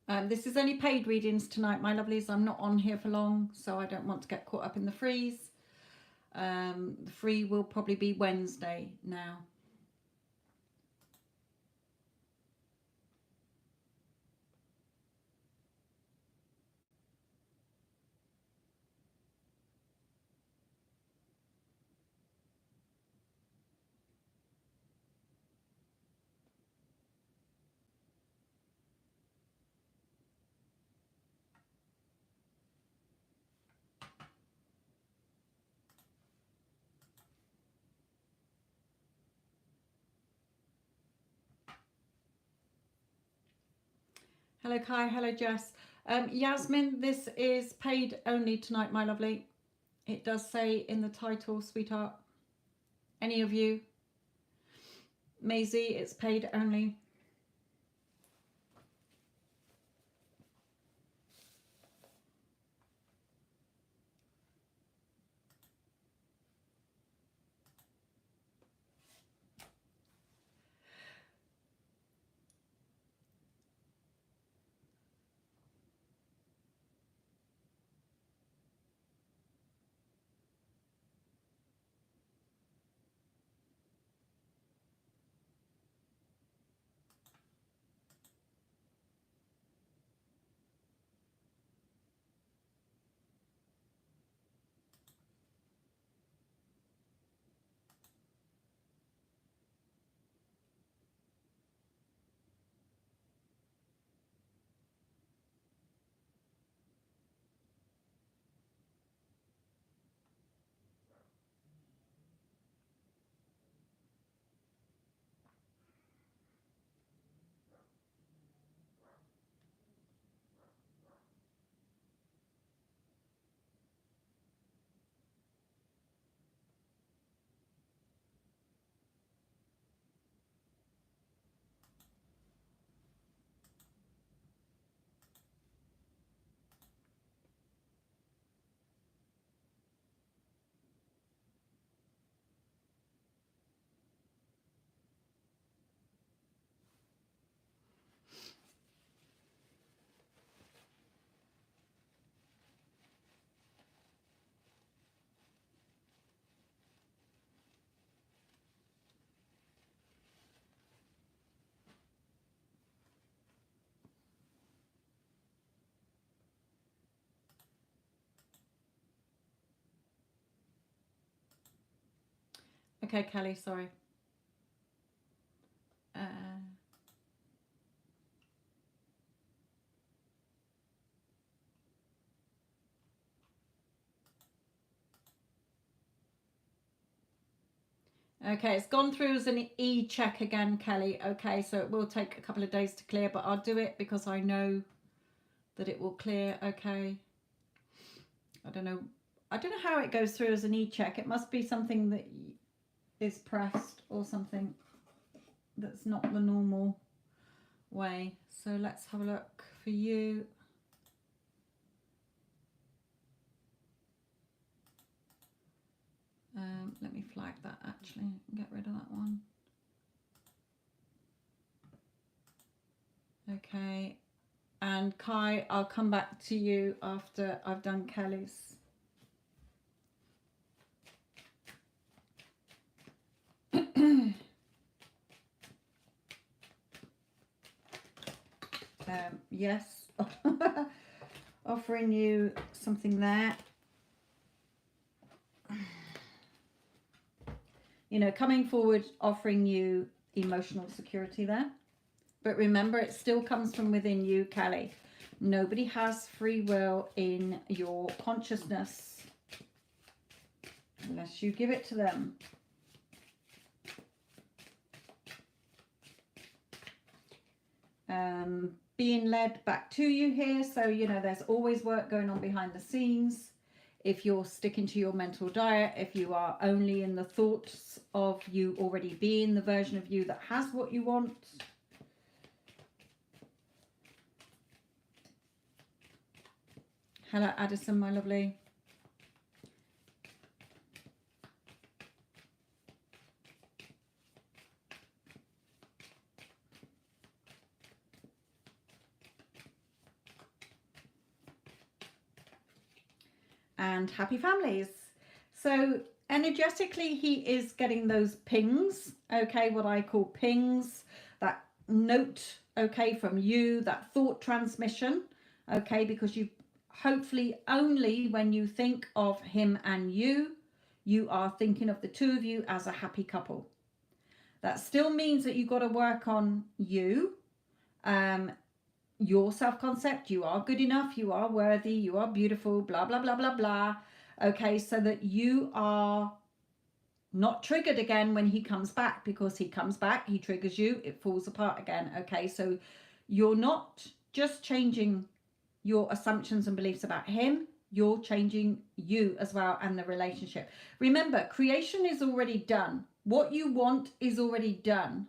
This is only paid readings tonight, my lovelies. I'm not on here for long, so I don't want to get caught up in the freeze. The free will probably be Wednesday now. Hello Kai, hello Jess. Yasmin, this is paid only tonight, my lovely. It does say in the title, sweetheart. Any of you? Maisie, it's paid only. Okay, Kelly, sorry. Okay, it's gone through as an e-check again, Kelly. Okay, so it will take a couple of days to clear, but I'll do it because I know that it will clear. Okay. I don't know how it goes through as an e-check. It must be something that is pressed or something that's not the normal way. So let's have a look for you. Let me flag that actually and get rid of that one. Okay, and Kai, I'll come back to you after I've done Kelly's. Yes, offering you something there. You know, coming forward, offering you emotional security there. But remember, it still comes from within you, Kelly. Nobody has free will in your consciousness unless you give it to them. Being led back to you here. So, you know, there's always work going on behind the scenes. If you're sticking to your mental diet, if you are only in the thoughts of you already being the version of you that has what you want. Hello, Addison, my lovely. and happy families. So energetically, he is getting those pings, okay, what I call pings, that note, okay, from you, that thought transmission, okay, because you hopefully only when you think of him and you are thinking of the two of you as a happy couple. That still means that you've got to work on you, your self-concept. You are good enough, you are worthy, you are beautiful, blah, blah, blah, blah, blah. Okay, so that you are not triggered again when he comes back, because he comes back, he triggers you, it falls apart again. Okay, so you're not just changing your assumptions and beliefs about him, you're changing you as well and the relationship. Remember, creation is already done. What you want is already done.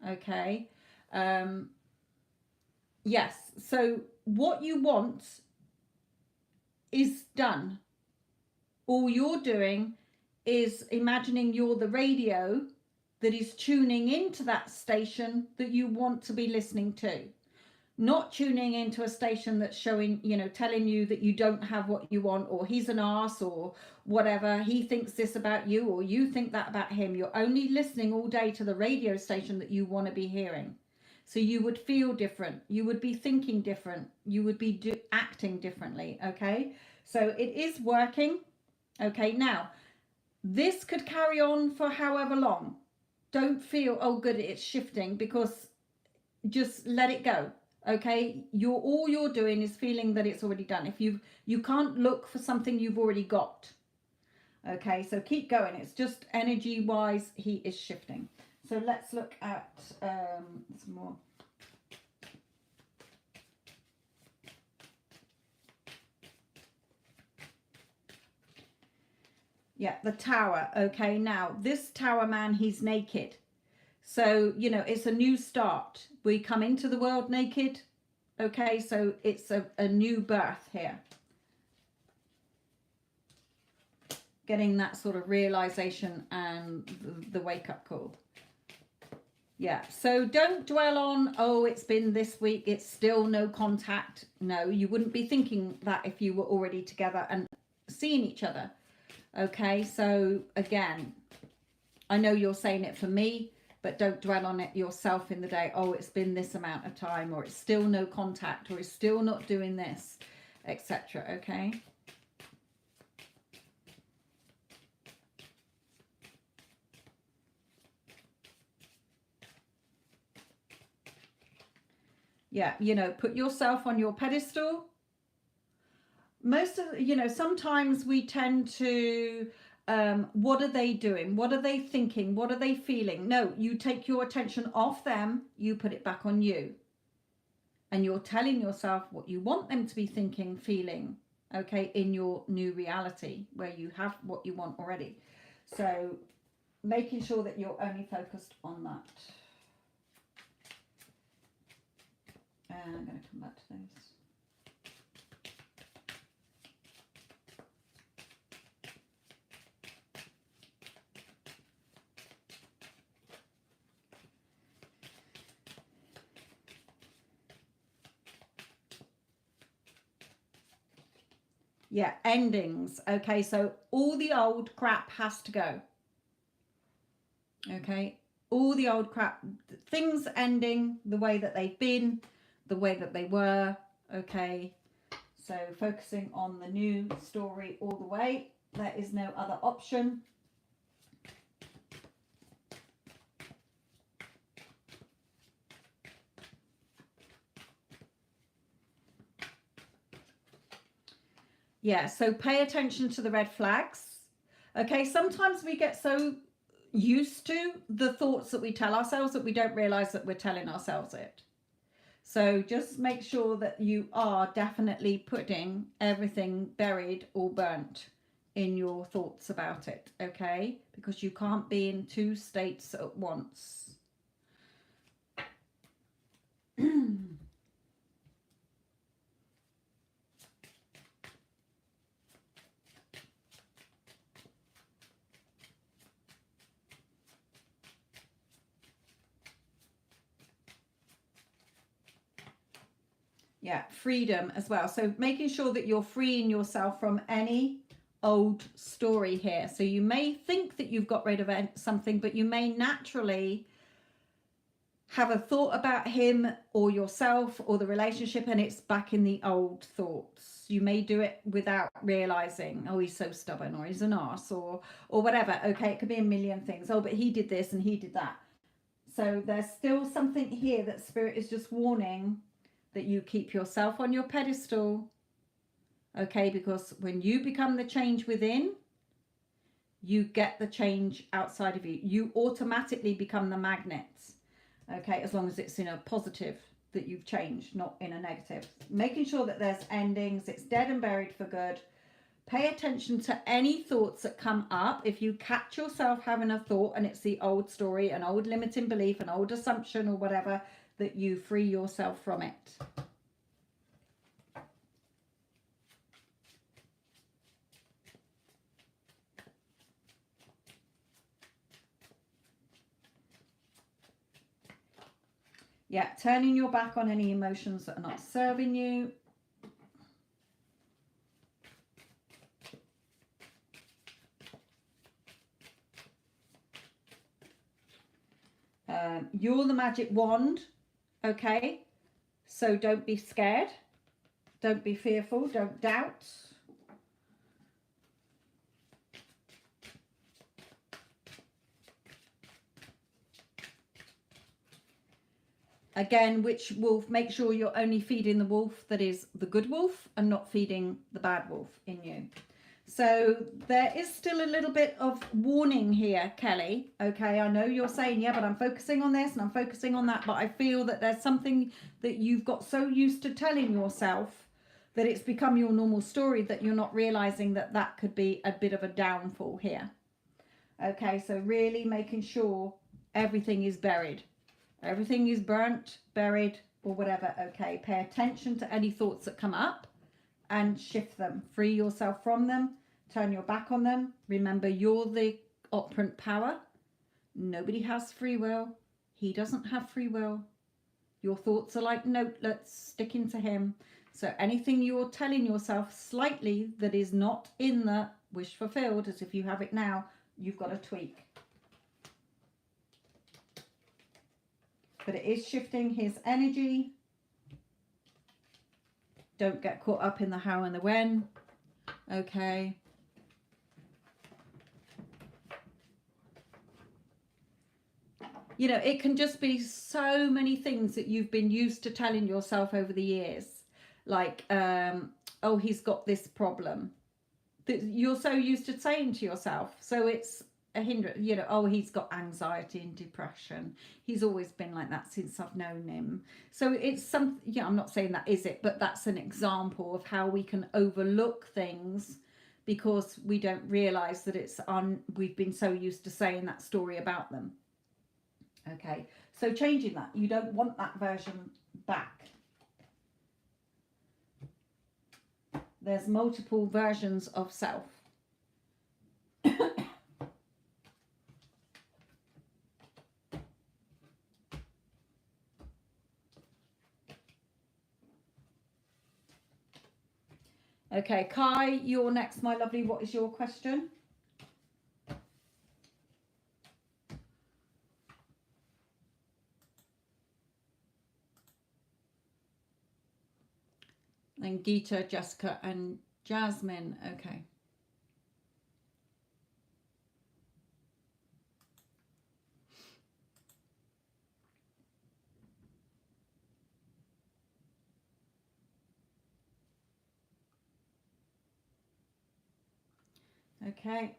Okay. Yes. So what you want is done. All you're doing is imagining you're the radio that is tuning into that station that you want to be listening to. Not tuning into a station that's showing, telling you that you don't have what you want, or he's an arse, or whatever, he thinks this about you, or you think that about him. You're only listening all day to the radio station that you want to be hearing. So you would feel different, you would be thinking different, you would be acting differently. Okay, so it is working. Okay, now this could carry on for however long. Don't feel, oh good, it's shifting, because just let it go. Okay, all you're doing is feeling that it's already done. If you can't look for something you've already got. Okay, so keep going. It's just energy wise, he is shifting. So let's look at some more. Yeah, the Tower. Okay, now this Tower man, he's naked. So, it's a new start. We come into the world naked. Okay, so it's a new birth here. Getting that sort of realization and the wake-up call. Yeah, so don't dwell on, oh, it's been this week, it's still no contact. No, you wouldn't be thinking that if you were already together and seeing each other. Okay, so again, I know you're saying it for me, but don't dwell on it yourself in the day. Oh, it's been this amount of time, or it's still no contact, or it's still not doing this, etc. Okay. Yeah, put yourself on your pedestal. Most of, sometimes we tend to, what are they doing? What are they thinking? What are they feeling? No, you take your attention off them, you put it back on you. And you're telling yourself what you want them to be thinking, feeling, okay, in your new reality where you have what you want already. So making sure that you're only focused on that. And I'm going to come back to those. Yeah, endings. Okay, so all the old crap has to go. Okay, all the old crap, things ending the way that they've been, the way that they were. Okay, so focusing on the new story all the way. There is no other option. Yeah, so pay attention to the red flags. Okay, sometimes we get so used to the thoughts that we tell ourselves that we don't realize that we're telling ourselves it. So just make sure that you are definitely putting everything buried or burnt in your thoughts about it, okay? Because you can't be in two states at once. Yeah, freedom as well. So making sure that you're freeing yourself from any old story here. So you may think that you've got rid of something, but you may naturally have a thought about him or yourself or the relationship, and it's back in the old thoughts. You may do it without realizing, oh, he's so stubborn, or he's an arse, or whatever. Okay, it could be a million things. Oh, but he did this and he did that. So there's still something here that Spirit is just warning that you keep yourself on your pedestal. Okay, because when you become the change within, you get the change outside of you. You automatically become the magnet. Okay, as long as it's in a positive that you've changed, not in a negative. Making sure that there's endings, it's dead and buried for good. Pay attention to any thoughts that come up. If you catch yourself having a thought and it's the old story, an old limiting belief, an old assumption or whatever, that you free yourself from it. Yeah, turning your back on any emotions that are not serving you. You're the magic wand, okay? So don't be scared. Don't be fearful. Don't doubt. Again, which wolf? Make sure you're only feeding the wolf that is the good wolf and not feeding the bad wolf in you. So there is still a little bit of warning here, Kelly. Okay, I know you're saying, yeah, but I'm focusing on this and I'm focusing on that. But I feel that there's something that you've got so used to telling yourself that it's become your normal story that you're not realizing that that could be a bit of a downfall here. Okay, so really making sure everything is buried. Everything is burnt, buried, or whatever. Okay, pay attention to any thoughts that come up and shift them. Free yourself from them. Turn your back on them. Remember, you're the operant power. Nobody has free will. He doesn't have free will. Your thoughts are like notelets sticking to him. So anything you're telling yourself slightly that is not in the wish fulfilled, as if you have it now, you've got to tweak. But it is shifting his energy. Don't get caught up in the how and the when. Okay. You know, it can just be so many things that you've been used to telling yourself over the years. Like, oh, he's got this problem. That you're so used to saying to yourself. So it's a hindrance, you know, oh, he's got anxiety and depression. He's always been like that since I've known him. So it's some, yeah, I'm not saying that is it, but that's an example of how we can overlook things because we don't realize that it's on, we've been so used to saying that story about them. Okay, so changing that, you don't want that version back. There's multiple versions of self. Okay, Kai, you're next, my lovely. What is your question? And Geeta, Jessica, and Jasmine. Okay. Okay.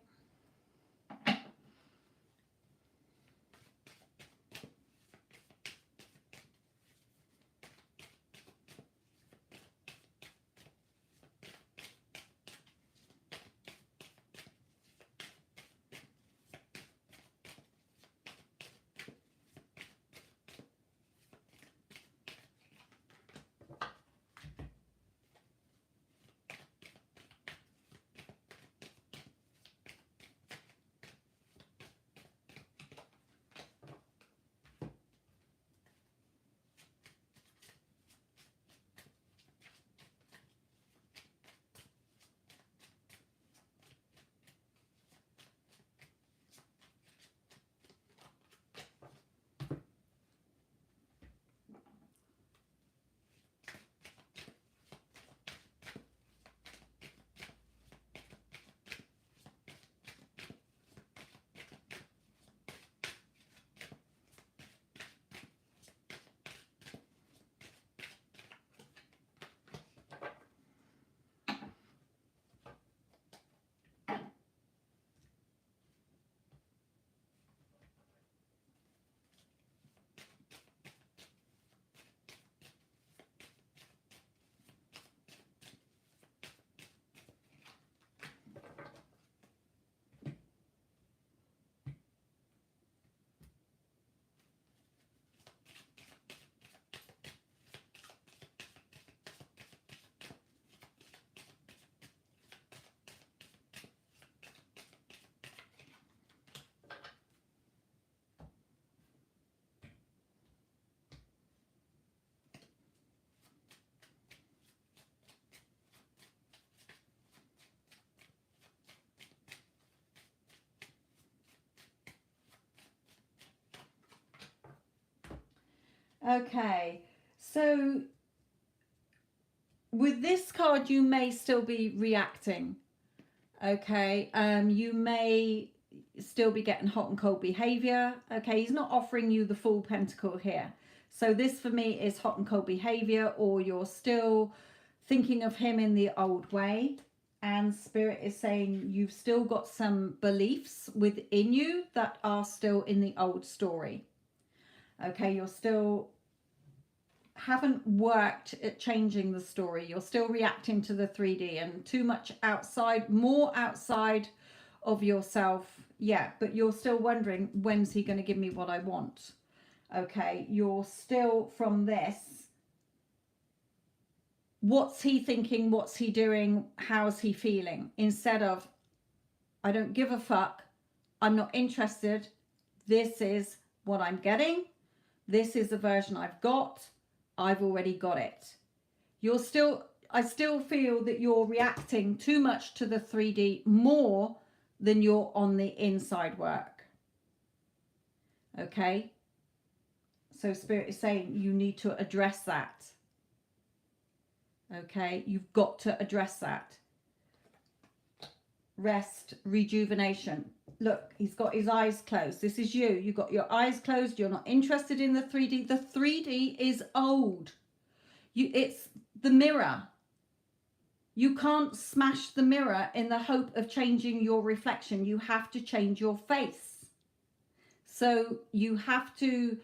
Okay, so with this card, you may still be reacting. Okay, you may still be getting hot and cold behavior. Okay, he's not offering you the full pentacle here. So this for me is hot and cold behavior, or you're still thinking of him in the old way. And Spirit is saying you've still got some beliefs within you that are still in the old story. Okay, you're still haven't worked at changing the story. You're still reacting to the 3D and too much outside, more outside of yourself. Yeah, but you're still wondering, when's he going to give me what I want? Okay, you're still from this. What's he thinking? What's he doing? How's he feeling? Instead of, I don't give a fuck. I'm not interested. This is what I'm getting. This is the version I've got. I've already got it. I still feel that you're reacting too much to the 3D more than you're on the inside work. Okay? So Spirit is saying you need to address that. Okay? You've got to address that. Rest, rejuvenation. Look, he's got his eyes closed. This is you. You've got your eyes closed. You're not interested in the 3D. The 3D is old. It's the mirror. You can't smash the mirror in the hope of changing your reflection. You have to change your face. So you have to,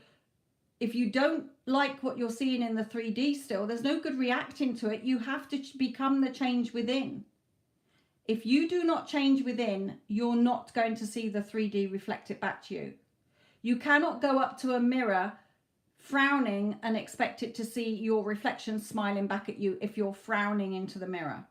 if you don't like what you're seeing in the 3D still, there's no good reacting to it. You have to become the change within. If you do not change within, you're not going to see the 3D reflect it back to you. You cannot go up to a mirror frowning and expect it to see your reflection smiling back at you if you're frowning into the mirror.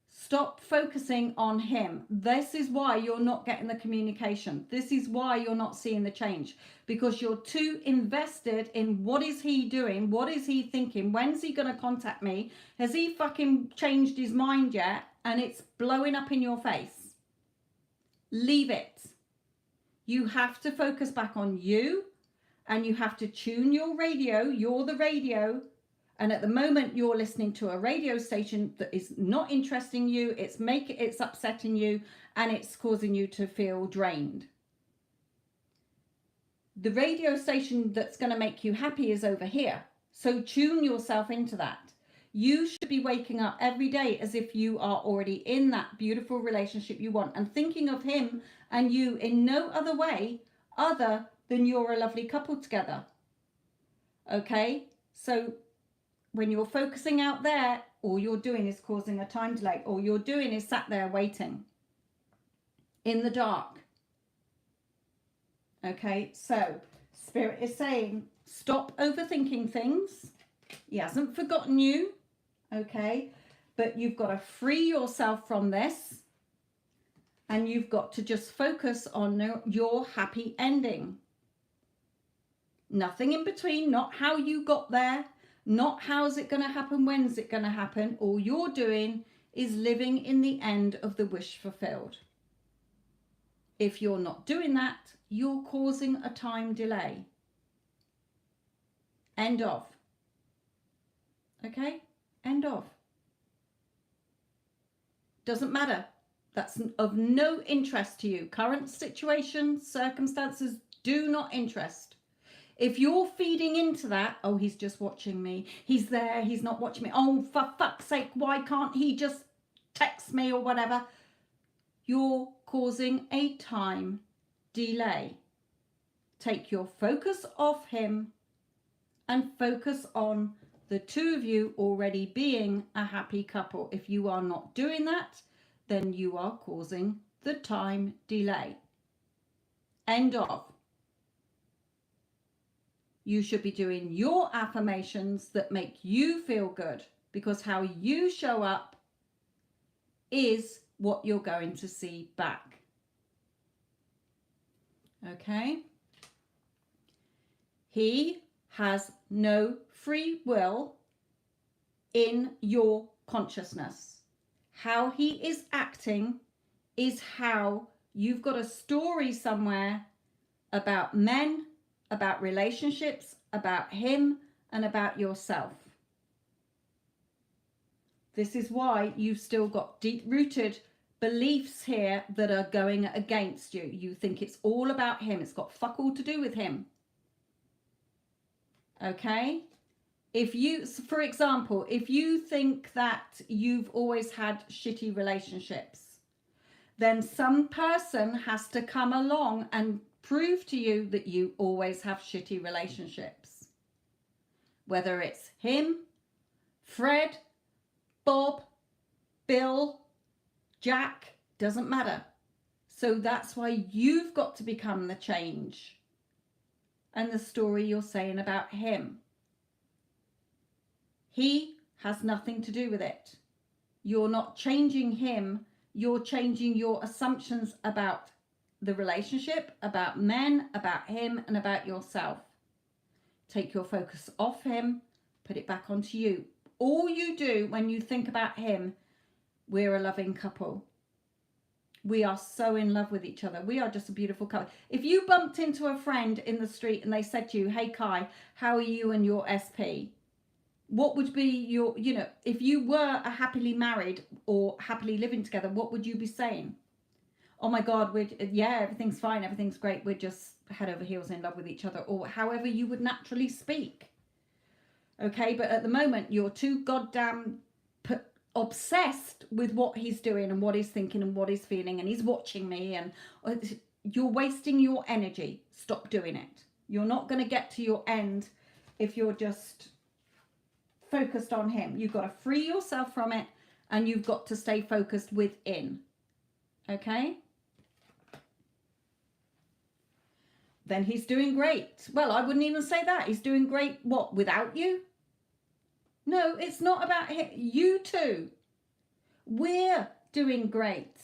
Stop focusing on him. This is why you're not getting the communication. This is why you're not seeing the change, because you're too invested in what is he doing? What is he thinking? When's he going to contact me? Has he fucking changed his mind yet? And it's blowing up in your face. Leave it. You have to focus back on you, and you have to tune your radio. You're the radio. And at the moment you're listening to a radio station that is not interesting you. It's upsetting you, and it's causing you to feel drained. The radio station that's going to make you happy is over here. So tune yourself into that. You should be waking up every day as if you are already in that beautiful relationship you want, and thinking of him and you in no other way other than you're a lovely couple together. Okay? So when you're focusing out there, all you're doing is causing a time delay. All you're doing is sat there waiting in the dark. Okay? So Spirit is saying, stop overthinking things. He hasn't forgotten you. Okay, but you've got to free yourself from this, and you've got to just focus on your happy ending. Nothing in between, not how you got there, not how's it going to happen, when's it going to happen. All you're doing is living in the end of the wish fulfilled. If you're not doing that, you're causing a time delay. End of. Okay? End of. Doesn't matter. That's of no interest to you. Current situation, circumstances do not interest. If you're feeding into that, oh, he's just watching me. He's there. He's not watching me. Oh, for fuck's sake, why can't he just text me or whatever? You're causing a time delay. Take your focus off him and focus on the two of you already being a happy couple. If you are not doing that, then you are causing the time delay. End of. You should be doing your affirmations that make you feel good, because how you show up is what you're going to see back. Okay? He has no free will in your consciousness. How he is acting is how you've got a story somewhere about men, about relationships, about him and about yourself. This is why you've still got deep-rooted beliefs here that are going against you. You think it's all about him. It's got fuck all to do with him. Okay? If you, for example, if you think that you've always had shitty relationships, then some person has to come along and prove to you that you always have shitty relationships. Whether it's him, Fred, Bob, Bill, Jack, doesn't matter. So that's why you've got to become the change and the story you're saying about him. He has nothing to do with it. You're not changing him. You're changing your assumptions about the relationship, about men, about him, and about yourself. Take your focus off him, put it back onto you. All you do when you think about him, we're a loving couple. We are so in love with each other. We are just a beautiful couple. If you bumped into a friend in the street and they said to you, hey Kai, how are you and your SP? What would be your, if you were a happily married or happily living together, what would you be saying? Oh my God, everything's fine, everything's great, we're just head over heels in love with each other, or however you would naturally speak. Okay, but at the moment, you're too goddamn obsessed with what he's doing and what he's thinking and what he's feeling, and he's watching me, and you're wasting your energy. Stop doing it. You're not going to get to your end if you're just focused on him. You've got to free yourself from it, and you've got to stay focused within. Okay? Then he's doing great. Well, I wouldn't even say that. He's doing great, what, without you? No, it's not about him. You two. We're doing great.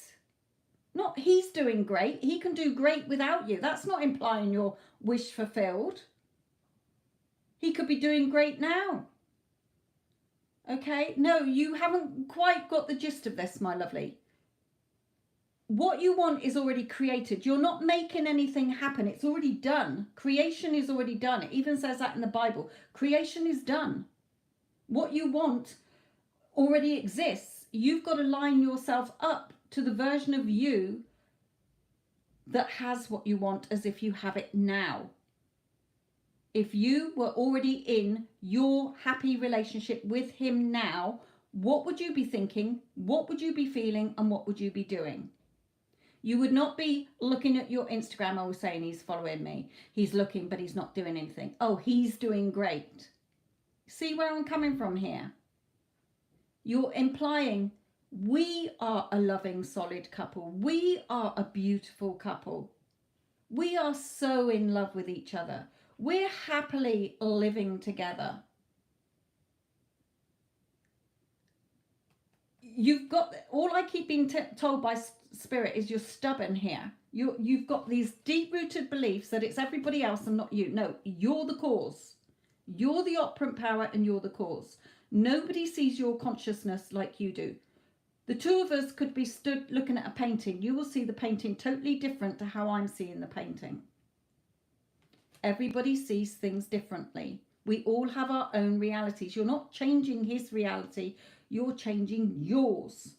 Not he's doing great. He can do great without you. That's not implying your wish fulfilled. He could be doing great now. Okay? No, you haven't quite got the gist of this, my lovely. What you want is already created. You're not making anything happen. It's already done. Creation is already done. It even says that in the Bible. Creation is done. What you want already exists. You've got to line yourself up to the version of you that has what you want as if you have it now. If you were already in your happy relationship with him now, what would you be thinking? What would you be feeling? And what would you be doing? You would not be looking at your Instagram or saying he's following me. He's looking, but he's not doing anything. Oh, he's doing great. See where I'm coming from here? You're implying we are a loving, solid couple. We are a beautiful couple. We are so in love with each other. We're happily living together. You've got, all I keep being told by Spirit is you're stubborn here. You've got these deep-rooted beliefs that it's everybody else and not you. No, you're the cause. You're the operant power and you're the cause. Nobody sees your consciousness like you do. The two of us could be stood looking at a painting. You will see the painting totally different to how I'm seeing the painting. Everybody sees things differently. We all have our own realities. You're not changing his reality. You're changing yours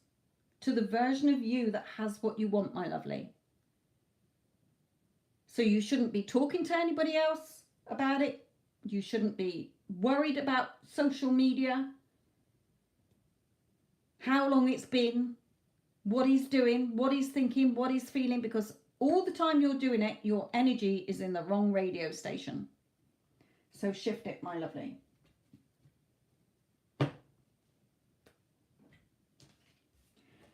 to the version of you that has what you want, my lovely. So you shouldn't be talking to anybody else about it. You shouldn't be worried about social media, how long it's been, what he's doing, what he's thinking, what he's feeling, because all the time you're doing it, your energy is in the wrong radio station. So shift it, my lovely.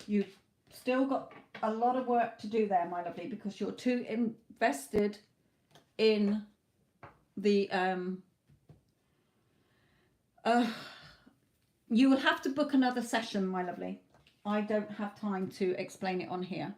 You've still got a lot of work to do there, my lovely, because you're too invested in the you will have to book another session, my lovely. I don't have time to explain it on here.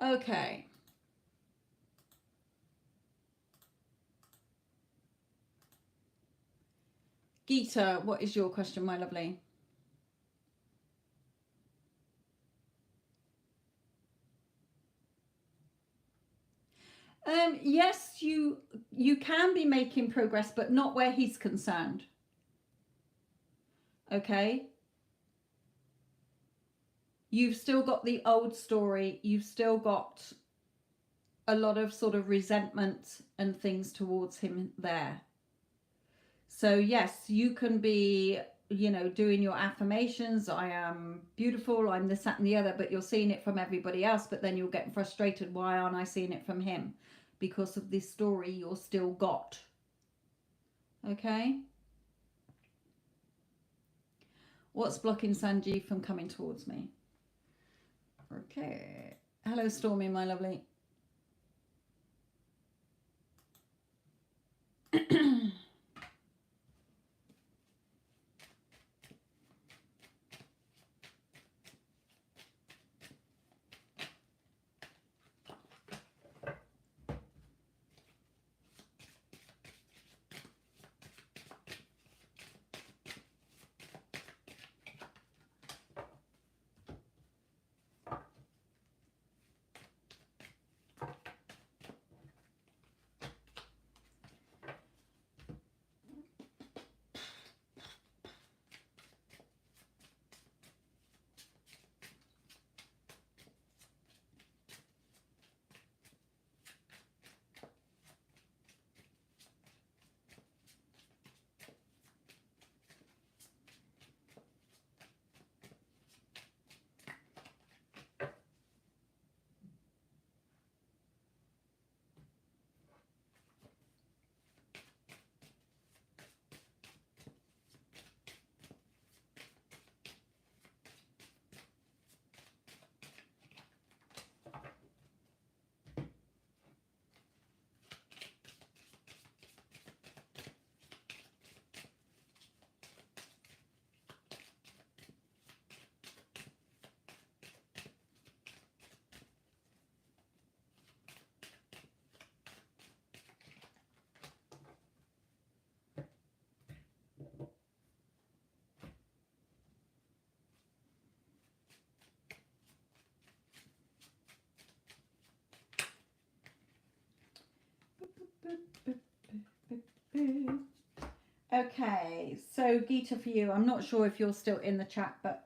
Okay. Geeta, what is your question, my lovely? Yes, you can be making progress, but not where he's concerned. Okay? You've still got the old story. You've still got a lot of sort of resentment and things towards him there. So yes, you can be, you know, doing your affirmations. I am beautiful. I'm this, that, and the other. But you're seeing it from everybody else. But then you're getting frustrated. Why aren't I seeing it from him? Because of this story you're still got. Okay? What's blocking Sanjeev from coming towards me? Okay. Hello, Stormy, my lovely. Okay, so Geeta, for you, I'm not sure if you're still in the chat, but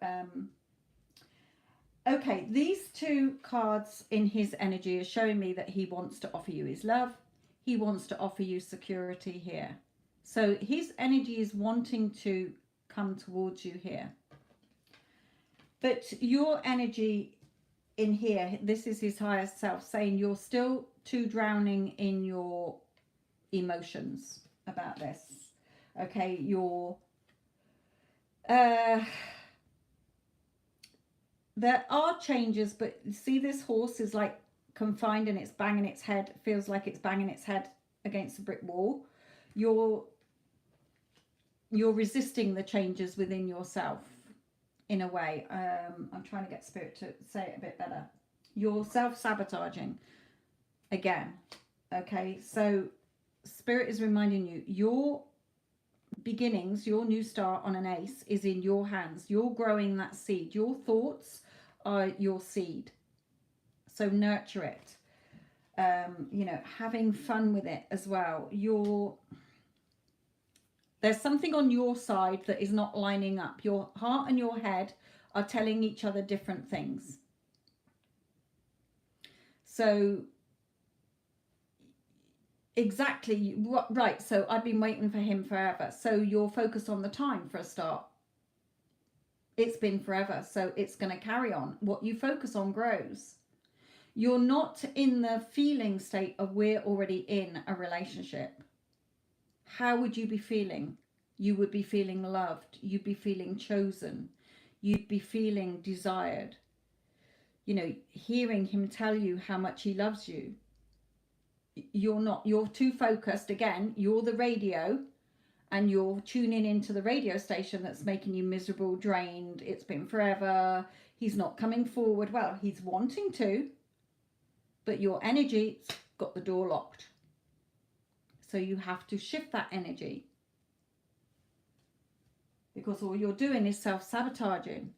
okay, these two cards in his energy are showing me that he wants to offer you his love. He wants to offer you security here. So his energy is wanting to come towards you here. But your energy in here, this is his higher self saying you're still too drowning in your emotions about this. Okay, you're there are changes, but see, this horse is like confined and it's banging its head, feels like it's banging its head against a brick wall. You're resisting the changes within yourself in a way. I'm trying to get spirit to say it a bit better. You're self-sabotaging again. Okay, so spirit is reminding you your beginnings, your new start on an ace is in your hands. You're growing that seed. Your thoughts are your seed, so nurture it. You know, having fun with it as well. There's something on your side that is not lining up. Your heart and your head are telling each other different things. So exactly right. So I've been waiting for him forever. So you're focused on the time for a start. It's been forever, so it's going to carry on. What you focus on grows. You're not in the feeling state of we're already in a relationship. How would you be feeling? You would be feeling loved. You'd be feeling chosen. You'd be feeling desired. You know, hearing him tell you how much he loves you. You're not. You're too focused. Again, you're the radio. And you're tuning into the radio station that's making you miserable, drained. It's been forever. He's not coming forward. Well, he's wanting to. but your energy's got the door locked. So you have to shift that energy, because all you're doing is self-sabotaging,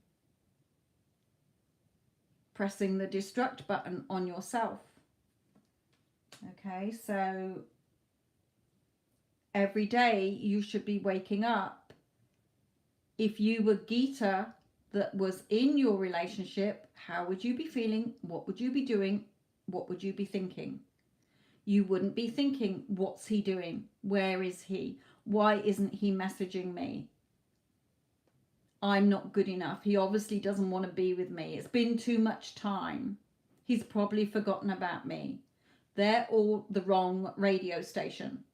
pressing the destruct button on yourself. Okay, so every day you should be waking up. If you were Gita that was in your relationship, how would you be feeling? What would you be doing? What would you be thinking? You wouldn't be thinking, what's he doing? Where is he? Why isn't he messaging me? I'm not good enough. He obviously doesn't want to be with me. It's been too much time. He's probably forgotten about me. They're all the wrong radio station.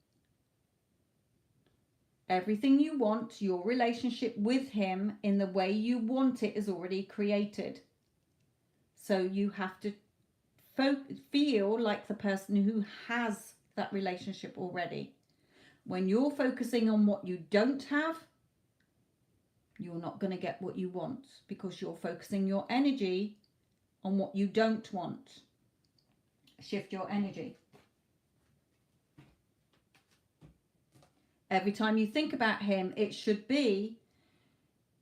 Everything you want, your relationship with him in the way you want it is already created. So you have to feel like the person who has that relationship already. When you're focusing on what you don't have, you're not going to get what you want, because you're focusing your energy on what you don't want. Shift your energy. Every time you think about him, it should be,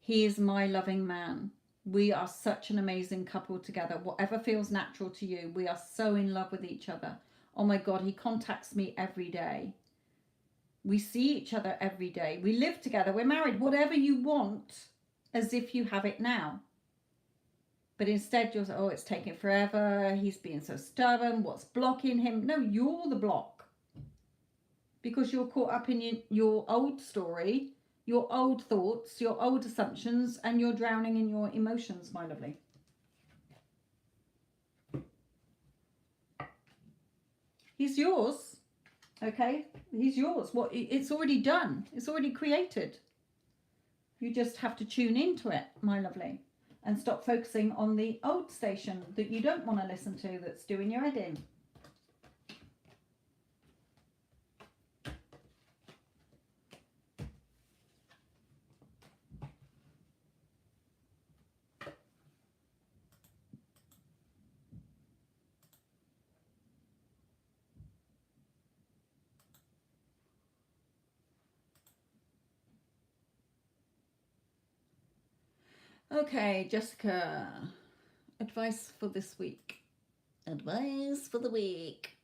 he is my loving man. We are such an amazing couple together. Whatever feels natural to you, we are so in love with each other. Oh my God, he contacts me every day. We see each other every day. We live together. We're married. Whatever you want, as if you have it now. But instead you're saying, oh, it's taking forever. He's being so stubborn. What's blocking him? No, you're the block. Because you're caught up in your old story, your old thoughts, your old assumptions, and you're drowning in your emotions, my lovely. He's yours. Okay, he's yours. It's already done. It's already created. You just have to tune into it, my lovely, and stop focusing on the old station that you don't want to listen to, that's doing your head in. Okay, Jessica, advice for this week. Advice for the week.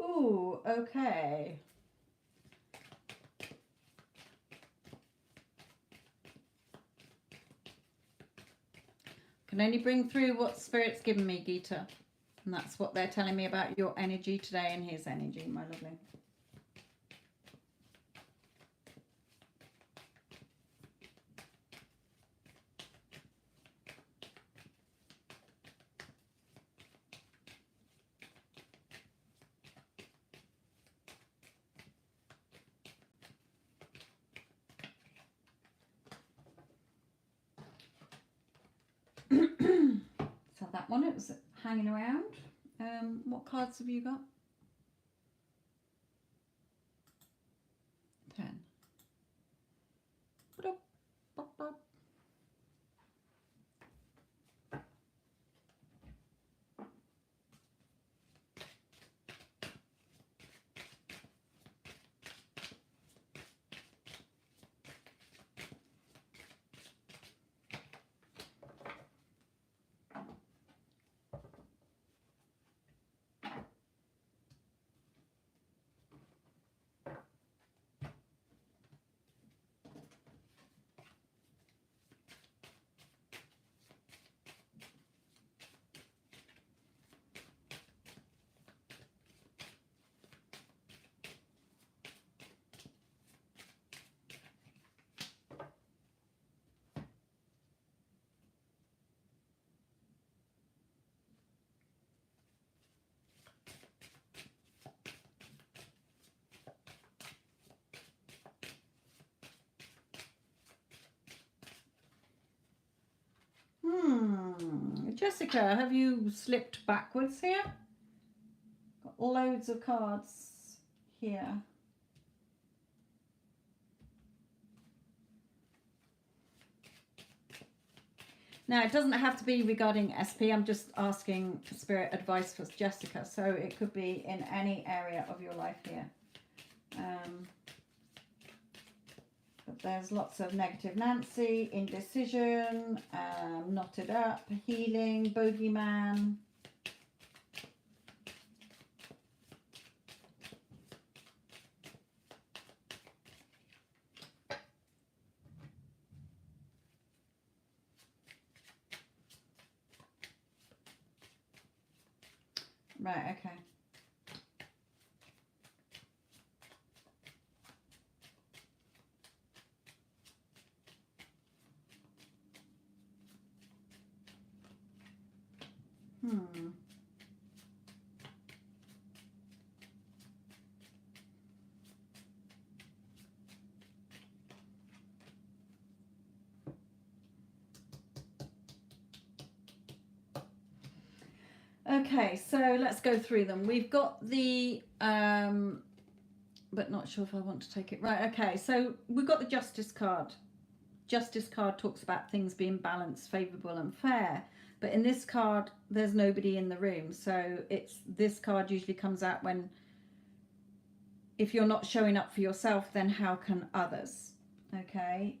Ooh, okay. Can only bring through what Spirit's given me, Gita. And that's what they're telling me about your energy today and his energy, my lovely. So that one, it was hanging around. What cards have you got? 10. Jessica, have you slipped backwards here? Got loads of cards here. Now, it doesn't have to be regarding SP. I'm just asking spirit advice for Jessica. So it could be in any area of your life here. But there's lots of negative Nancy, indecision, knotted up, healing, bogeyman. Right, okay. Okay, so let's go through them. We've got the, but not sure if I want to take it. Right, okay, so we've got the Justice card. Justice card talks about things being balanced, favourable and fair. But in this card, there's nobody in the room. So this card usually comes out when, if you're not showing up for yourself, then how can others? Okay.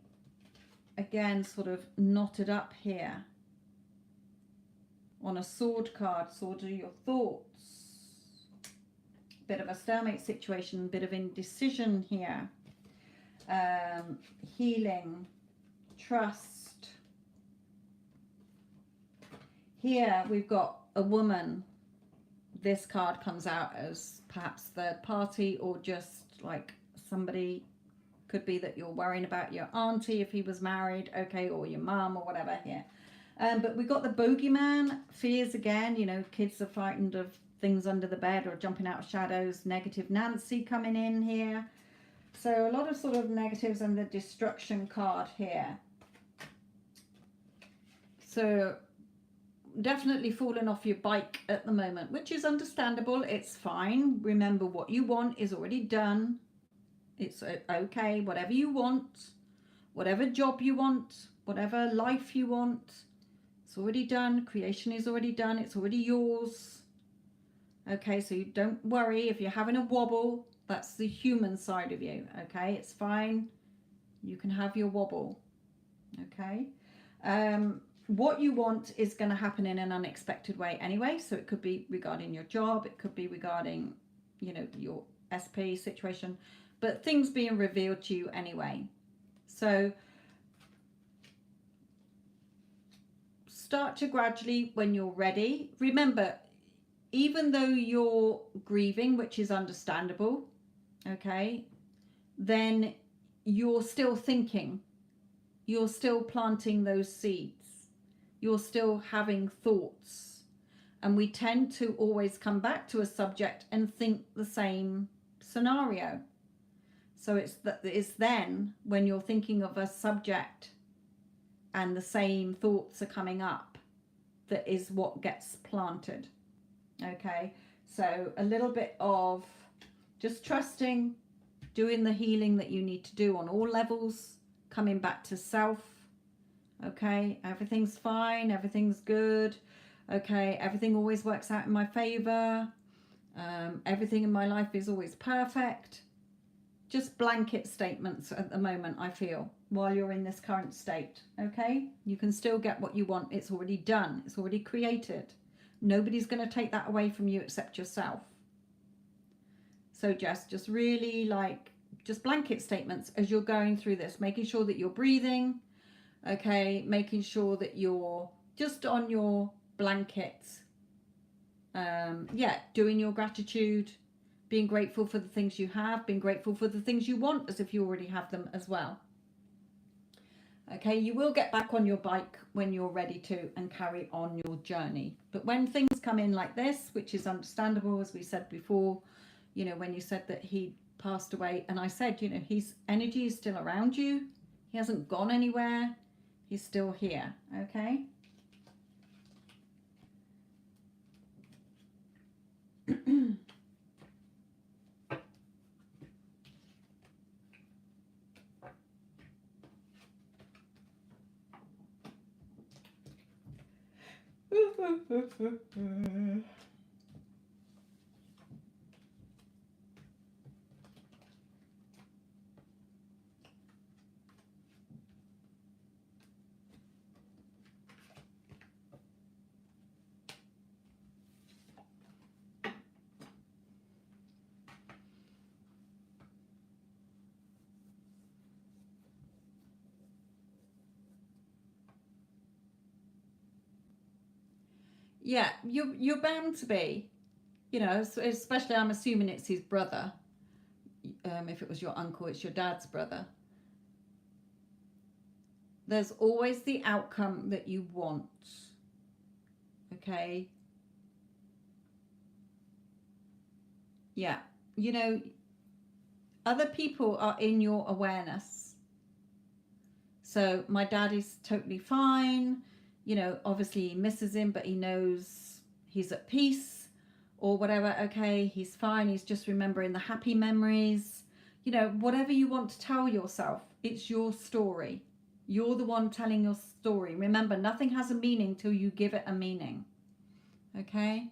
Again, sort of knotted up here. On a sword card, sword are your thoughts. Bit of a stalemate situation, bit of indecision here. Healing, trust. Here we've got a woman. This card comes out as perhaps third party, or just like somebody, could be that you're worrying about your auntie if he was married, okay, or your mum or whatever here. But we got the bogeyman, fears again, you know, kids are frightened of things under the bed or jumping out of shadows, negative Nancy coming in here. So a lot of sort of negatives, and the destruction card here. So definitely falling off your bike at the moment, which is understandable. It's fine. Remember, what you want is already done. It's okay. Whatever you want, whatever job you want, whatever life you want, it's already done. Creation is already done. It's already yours. Okay, so you don't worry if you're having a wobble. That's the human side of you. Okay, it's fine. You can have your wobble. Okay. What you want is going to happen in an unexpected way anyway. So it could be regarding your job. It could be regarding, you know, your SP situation. But things being revealed to you anyway. So start to gradually, when you're ready, remember, even though you're grieving, which is understandable, okay, then you're still thinking, you're still planting those seeds, you're still having thoughts, and we tend to always come back to a subject and think the same scenario. So it's then when you're thinking of a subject and the same thoughts are coming up, that is what gets planted. Okay, so a little bit of just trusting, doing the healing that you need to do on all levels, coming back to self. Okay, everything's fine, everything's good. Okay, everything always works out in my favor. Everything in my life is always perfect. Just blanket statements at the moment, I feel, while you're in this current state. Okay, you can still get what you want. It's already done. It's already created. Nobody's going to take that away from you except yourself. So just really like, just blanket statements as you're going through this, making sure that you're breathing. Okay, making sure that you're just on your blanket. Yeah, doing your gratitude, being grateful for the things you have, being grateful for the things you want as if you already have them as well. Okay, you will get back on your bike when you're ready to and carry on your journey. But when things come in like this, which is understandable, as we said before, you know, when you said that he passed away, and I said, you know, his energy is still around you. He hasn't gone anywhere. He's still here, okay? Yeah, you're bound to be, you know, especially I'm assuming it's his brother. If it was your uncle, it's your dad's brother. There's always the outcome that you want. Okay? Yeah. You know, other people are in your awareness. So my dad is totally fine. You know, obviously he misses him, but he knows he's at peace or whatever. Okay, he's fine. He's just remembering the happy memories. You know, whatever you want to tell yourself, it's your story. You're the one telling your story. Remember, nothing has a meaning till you give it a meaning. Okay?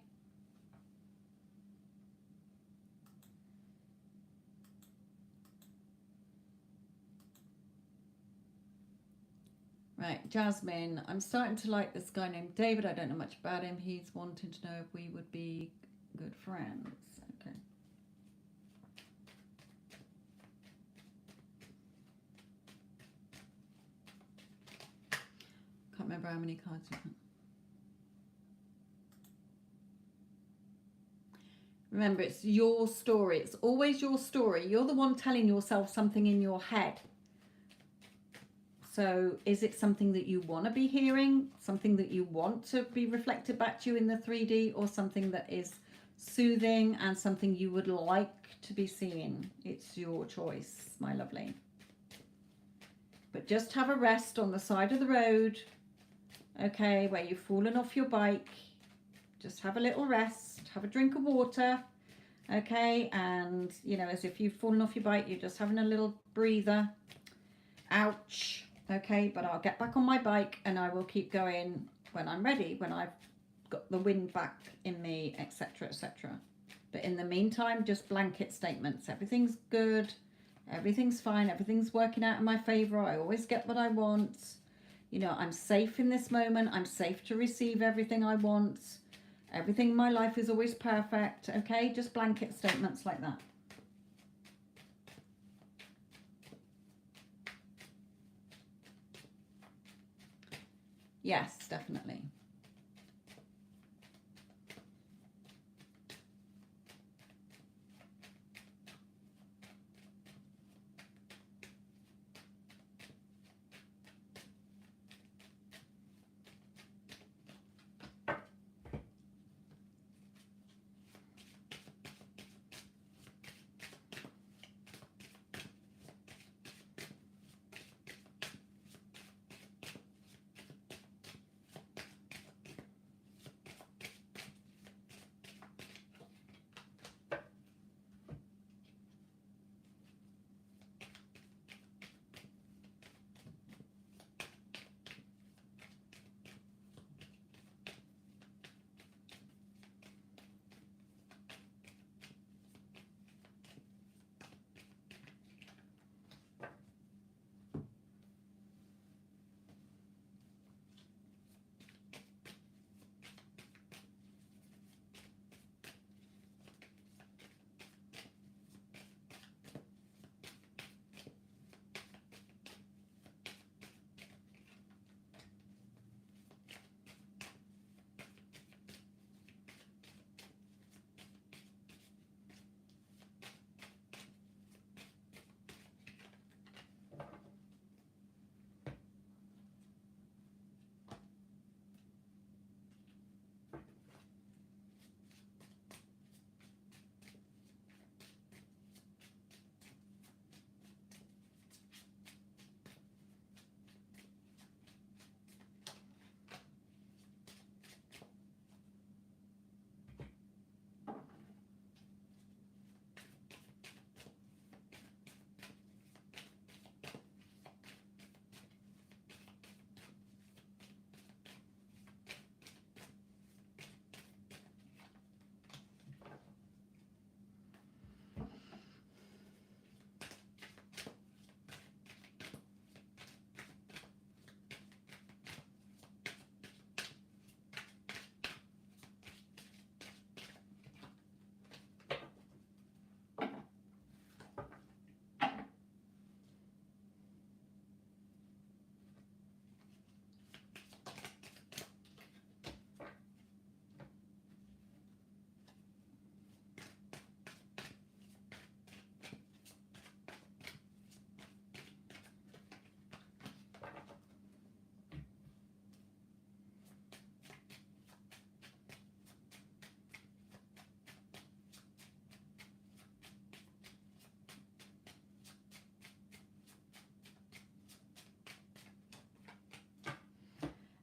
Right, Jasmine, I'm starting to like this guy named David. I don't know much about him. He's wanting to know if we would be good friends. Okay. Can't remember how many cards you got. Remember, it's your story. It's always your story. You're the one telling yourself something in your head. So is it something that you want to be hearing, something that you want to be reflected back to you in the 3D, or something that is soothing and something you would like to be seeing? It's your choice, my lovely. But just have a rest on the side of the road, okay, where you've fallen off your bike. Just have a little rest, have a drink of water, okay, and, you know, as if you've fallen off your bike, you're just having a little breather. Ouch. Okay, but I'll get back on my bike and I will keep going when I'm ready, when I've got the wind back in me, etc., etc. But in the meantime, just blanket statements. Everything's good. Everything's fine. Everything's working out in my favor. I always get what I want. You know, I'm safe in this moment. I'm safe to receive everything I want. Everything in my life is always perfect. Okay, just blanket statements like that. Yes, definitely.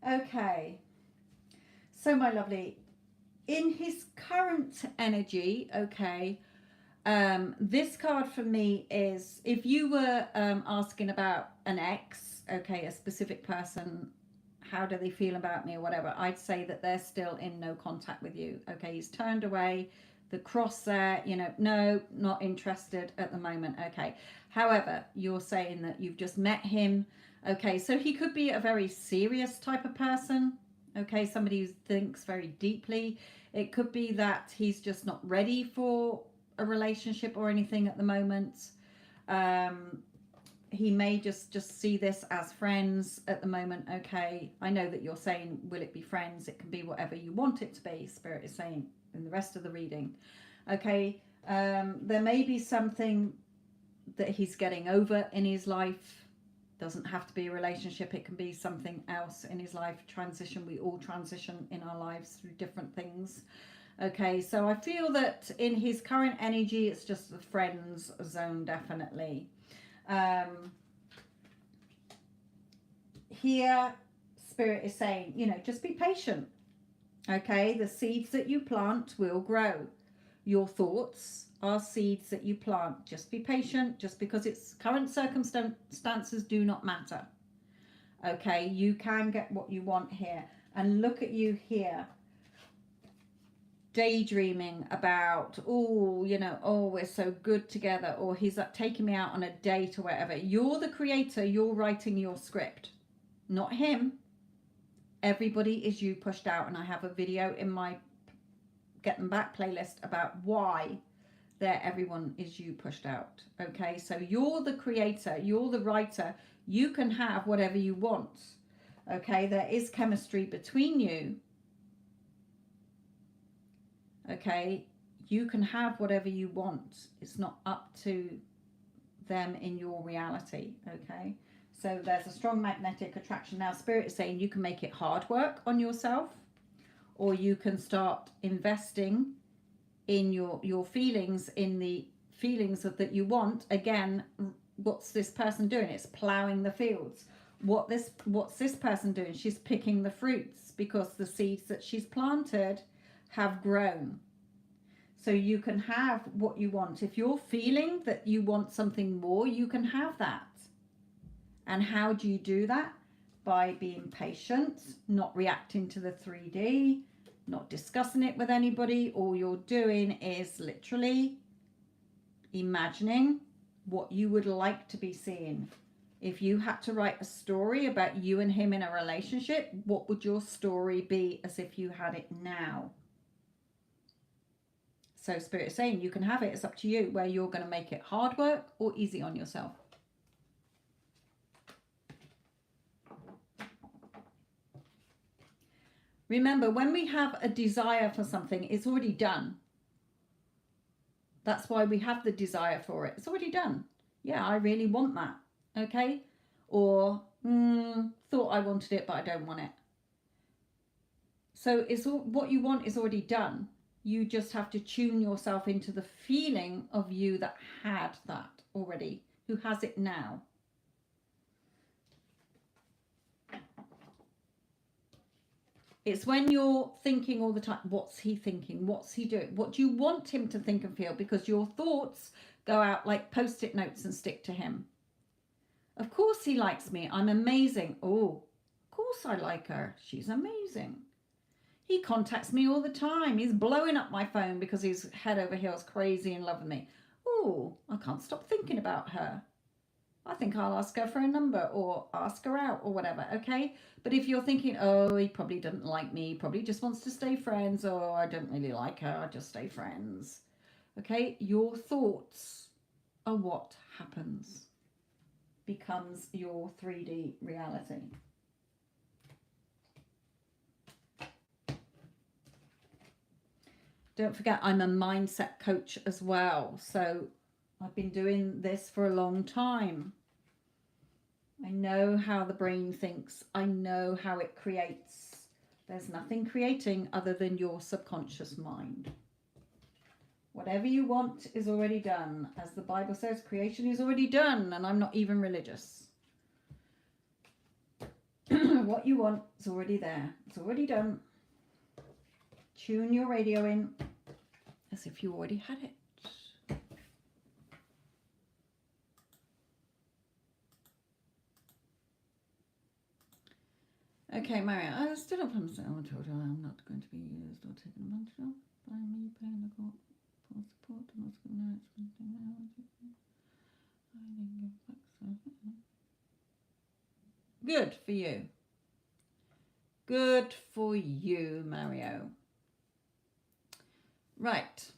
Okay. So, my lovely, in his current energy, okay, this card for me is, if you were asking about an ex, okay, a specific person, how do they feel about me or whatever, I'd say that they're still in no contact with you. Okay, he's turned away, the cross there, you know, no, not interested at the moment. Okay, however, you're saying that you've just met him. Okay, so he could be a very serious type of person. Okay, somebody who thinks very deeply. It could be that he's just not ready for a relationship or anything at the moment. He may just see this as friends at the moment. Okay, I know that you're saying, will it be friends? It can be whatever you want it to be, Spirit is saying in the rest of the reading. Okay, there may be something that he's getting over in his life. Doesn't have to be a relationship, it can be something else in his life. Transition, we all transition in our lives through different things. Okay, so I feel that in his current energy, it's just the friends zone, definitely. Here, Spirit is saying, you know, just be patient. Okay, the seeds that you plant will grow. Your thoughts are seeds that you plant. Just be patient. Just because it's current circumstances do not matter. Okay, you can get what you want here. And look at you here, daydreaming about, oh, you know, oh, we're so good together, or he's taking me out on a date or whatever. You're the creator. You're writing your script, not him. Everybody is you pushed out, and I have a video in my Get Them Back playlist about why everyone is you pushed out. Okay, so you're the creator, you're the writer, you can have whatever you want. Okay, there is chemistry between you. Okay, you can have whatever you want. It's not up to them in your reality. Okay, so there's a strong magnetic attraction. Now, Spirit is saying you can make it hard work on yourself, or you can start investing in your feelings, in the feelings that you want. Again, what's this person doing? It's plowing the fields. What's this person doing? She's picking the fruits, because the seeds that she's planted have grown. So you can have what you want. If you're feeling that you want something more, you can have that. And how do you do that? By being patient, not reacting to the 3D, not discussing it with anybody. All you're doing is literally imagining what you would like to be seeing. If you had to write a story about you and him in a relationship, what would your story be as if you had it now? So Spirit is saying you can have it. It's up to you where you're going to make it hard work or easy on yourself. Remember, when we have a desire for something, it's already done. That's why we have the desire for it. It's already done. Yeah, I really want that. Okay? Or, thought I wanted it, but I don't want it. So it's all, what you want is already done. You just have to tune yourself into the feeling of you that had that already, who has it now. It's when you're thinking all the time, what's he thinking? What's he doing? What do you want him to think and feel? Because your thoughts go out like post-it notes and stick to him. Of course he likes me. I'm amazing. Oh, of course I like her. She's amazing. He contacts me all the time. He's blowing up my phone because he's head over heels crazy in love with me. Oh, I can't stop thinking about her. I think I'll ask her for a number, or ask her out, or whatever, okay? But if you're thinking, oh, he probably doesn't like me, probably just wants to stay friends, or I don't really like her, I just stay friends, okay? Your thoughts are what happens, becomes your 3D reality. Don't forget, I'm a mindset coach as well, so I've been doing this for a long time. I know how the brain thinks. I know how it creates. There's nothing creating other than your subconscious mind. Whatever you want is already done. As the Bible says, creation is already done, and I'm not even religious. what you want is already there. It's already done. Tune your radio in as if you already had it. Okay, Maria, I stood up and said, I'm not going to be used or taken advantage of by me paying the court for support and what's going on. Good for you. Good for you, Mario. Right.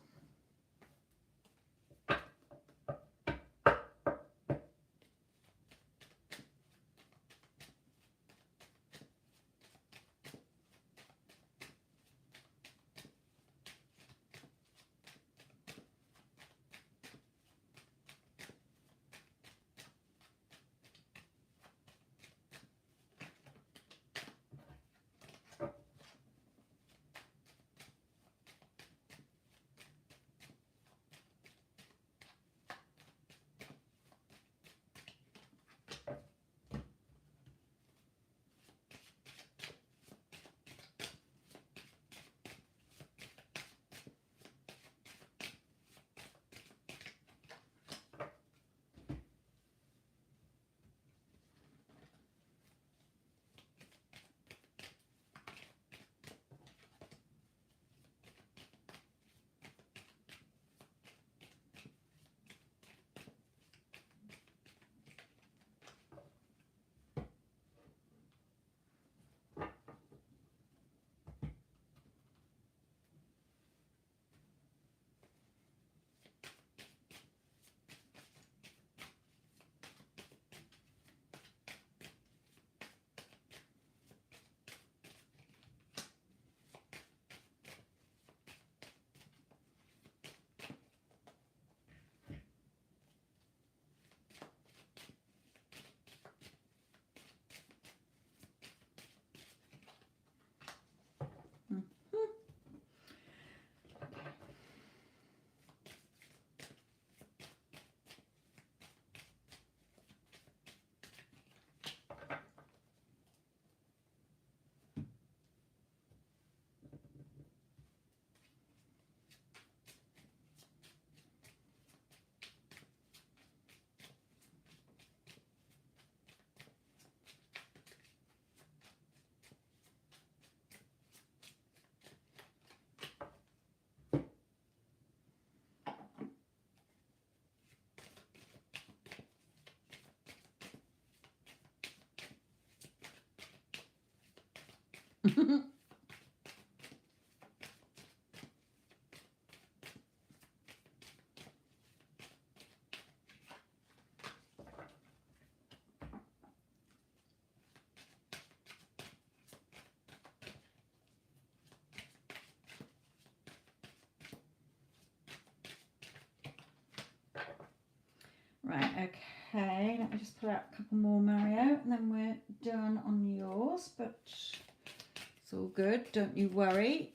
Right, okay, let me just pull out a couple more, Mario, and then we're done on yours, but it's all good, don't you worry,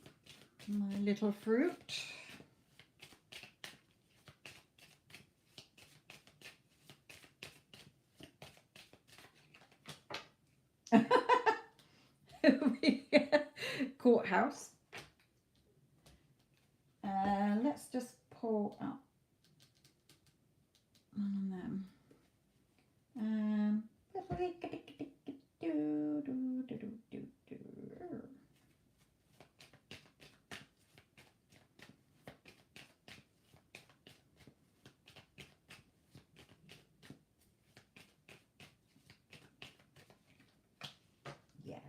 my little fruit. Courthouse. Let's just pull up one of them. Yeah,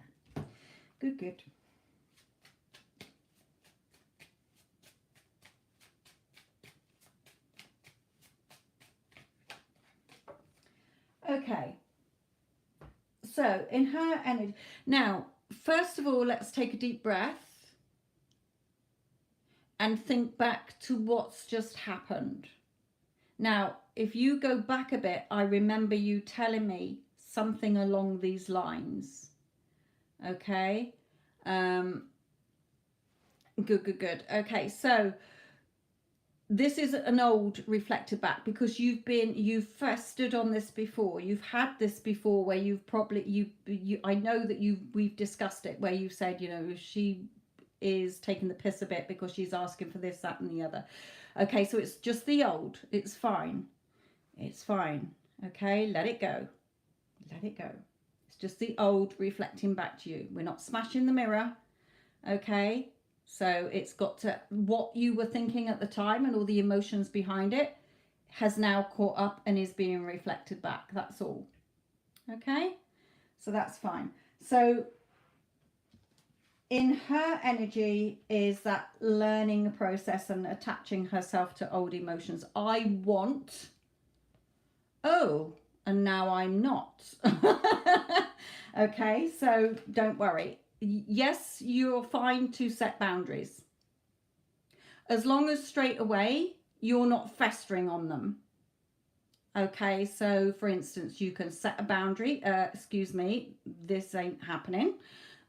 good. Okay, so in her energy, now, first of all, let's take a deep breath and think back to what's just happened. Now, if you go back a bit, I remember you telling me something along these lines. Okay, good. Okay, so this is an old reflected back, because you've festered on this before. You've had this before where you've probably, I know that we've discussed it, where you've said, you know, she is taking the piss a bit because she's asking for this, that and the other. Okay, so it's just the old. It's fine. It's fine. Okay, let it go. Let it go. It's just the old reflecting back to you. We're not smashing the mirror. Okay, so it's got to, what you were thinking at the time and all the emotions behind it has now caught up and is being reflected back. That's all. Okay, so that's fine. So in her energy is that learning process and attaching herself to old emotions. I want, oh, and now I'm not. Okay, so don't worry. Yes, you're fine to set boundaries, as long as straight away you're not festering on them. Okay, so for instance, you can set a boundary. Excuse me, this ain't happening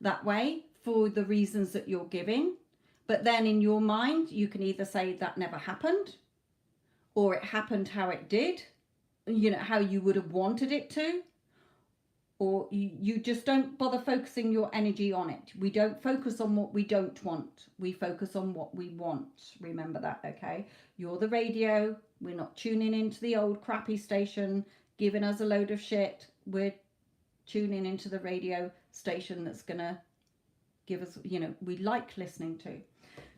that way, for the reasons that you're giving. But then in your mind, you can either say that never happened, or it happened how it did, you know, how you would have wanted it to, or you just don't bother focusing your energy on it. We don't focus on what we don't want. We focus on what we want. Remember that, okay? You're the radio. We're not tuning into the old crappy station giving us a load of shit. We're tuning into the radio station that's going to give us, you know, we like listening to.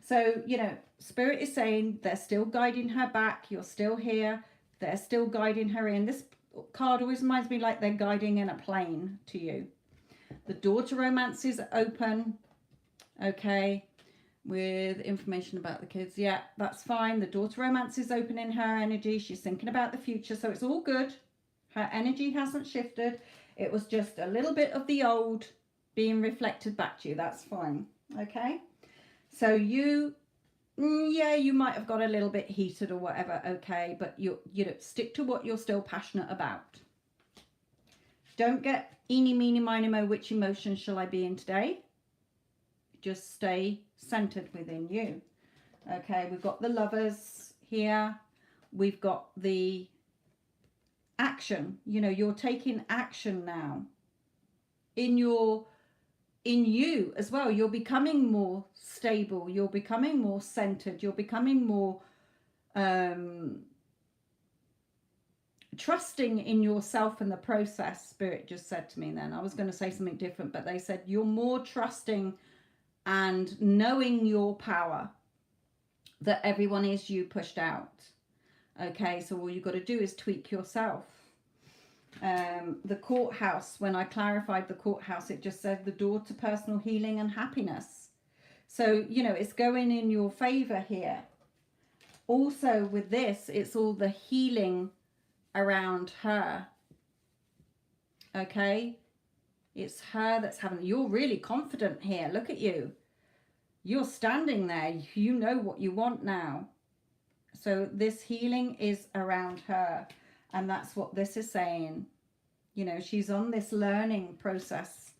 So, you know, Spirit is saying they're still guiding her back. You're still here. They're still guiding her in. This card always reminds me like they're guiding in a plane to you. The door to romance is open. Okay. With information about the kids. Yeah, that's fine. The door to romance is open in her energy. She's thinking about the future. So it's all good. Her energy hasn't shifted. It was just a little bit of the old being reflected back to you. That's fine. Okay. So you, yeah, you might have got a little bit heated or whatever. Okay. But you know, stick to what you're still passionate about. Don't get eeny, meeny, miny, mo, which emotion shall I be in today? Just stay centered within you. Okay. We've got the Lovers here. We've got the action. You know, you're taking action now in you as well. You're becoming more stable. You're becoming more centered. You're becoming more trusting in yourself and the process. Spirit just said to me then. I was going to say something different, but they said you're more trusting and knowing your power, that everyone is you pushed out. Okay, so all you got to do is tweak yourself. The courthouse, when I clarified the courthouse, it just said the door to personal healing and happiness. So, you know, it's going in your favor here. Also with this, it's all the healing around her. Okay, it's her that's having, you're really confident here. Look at you. You're standing there. You know what you want now. So this healing is around her. And that's what this is saying. You know, she's on this learning process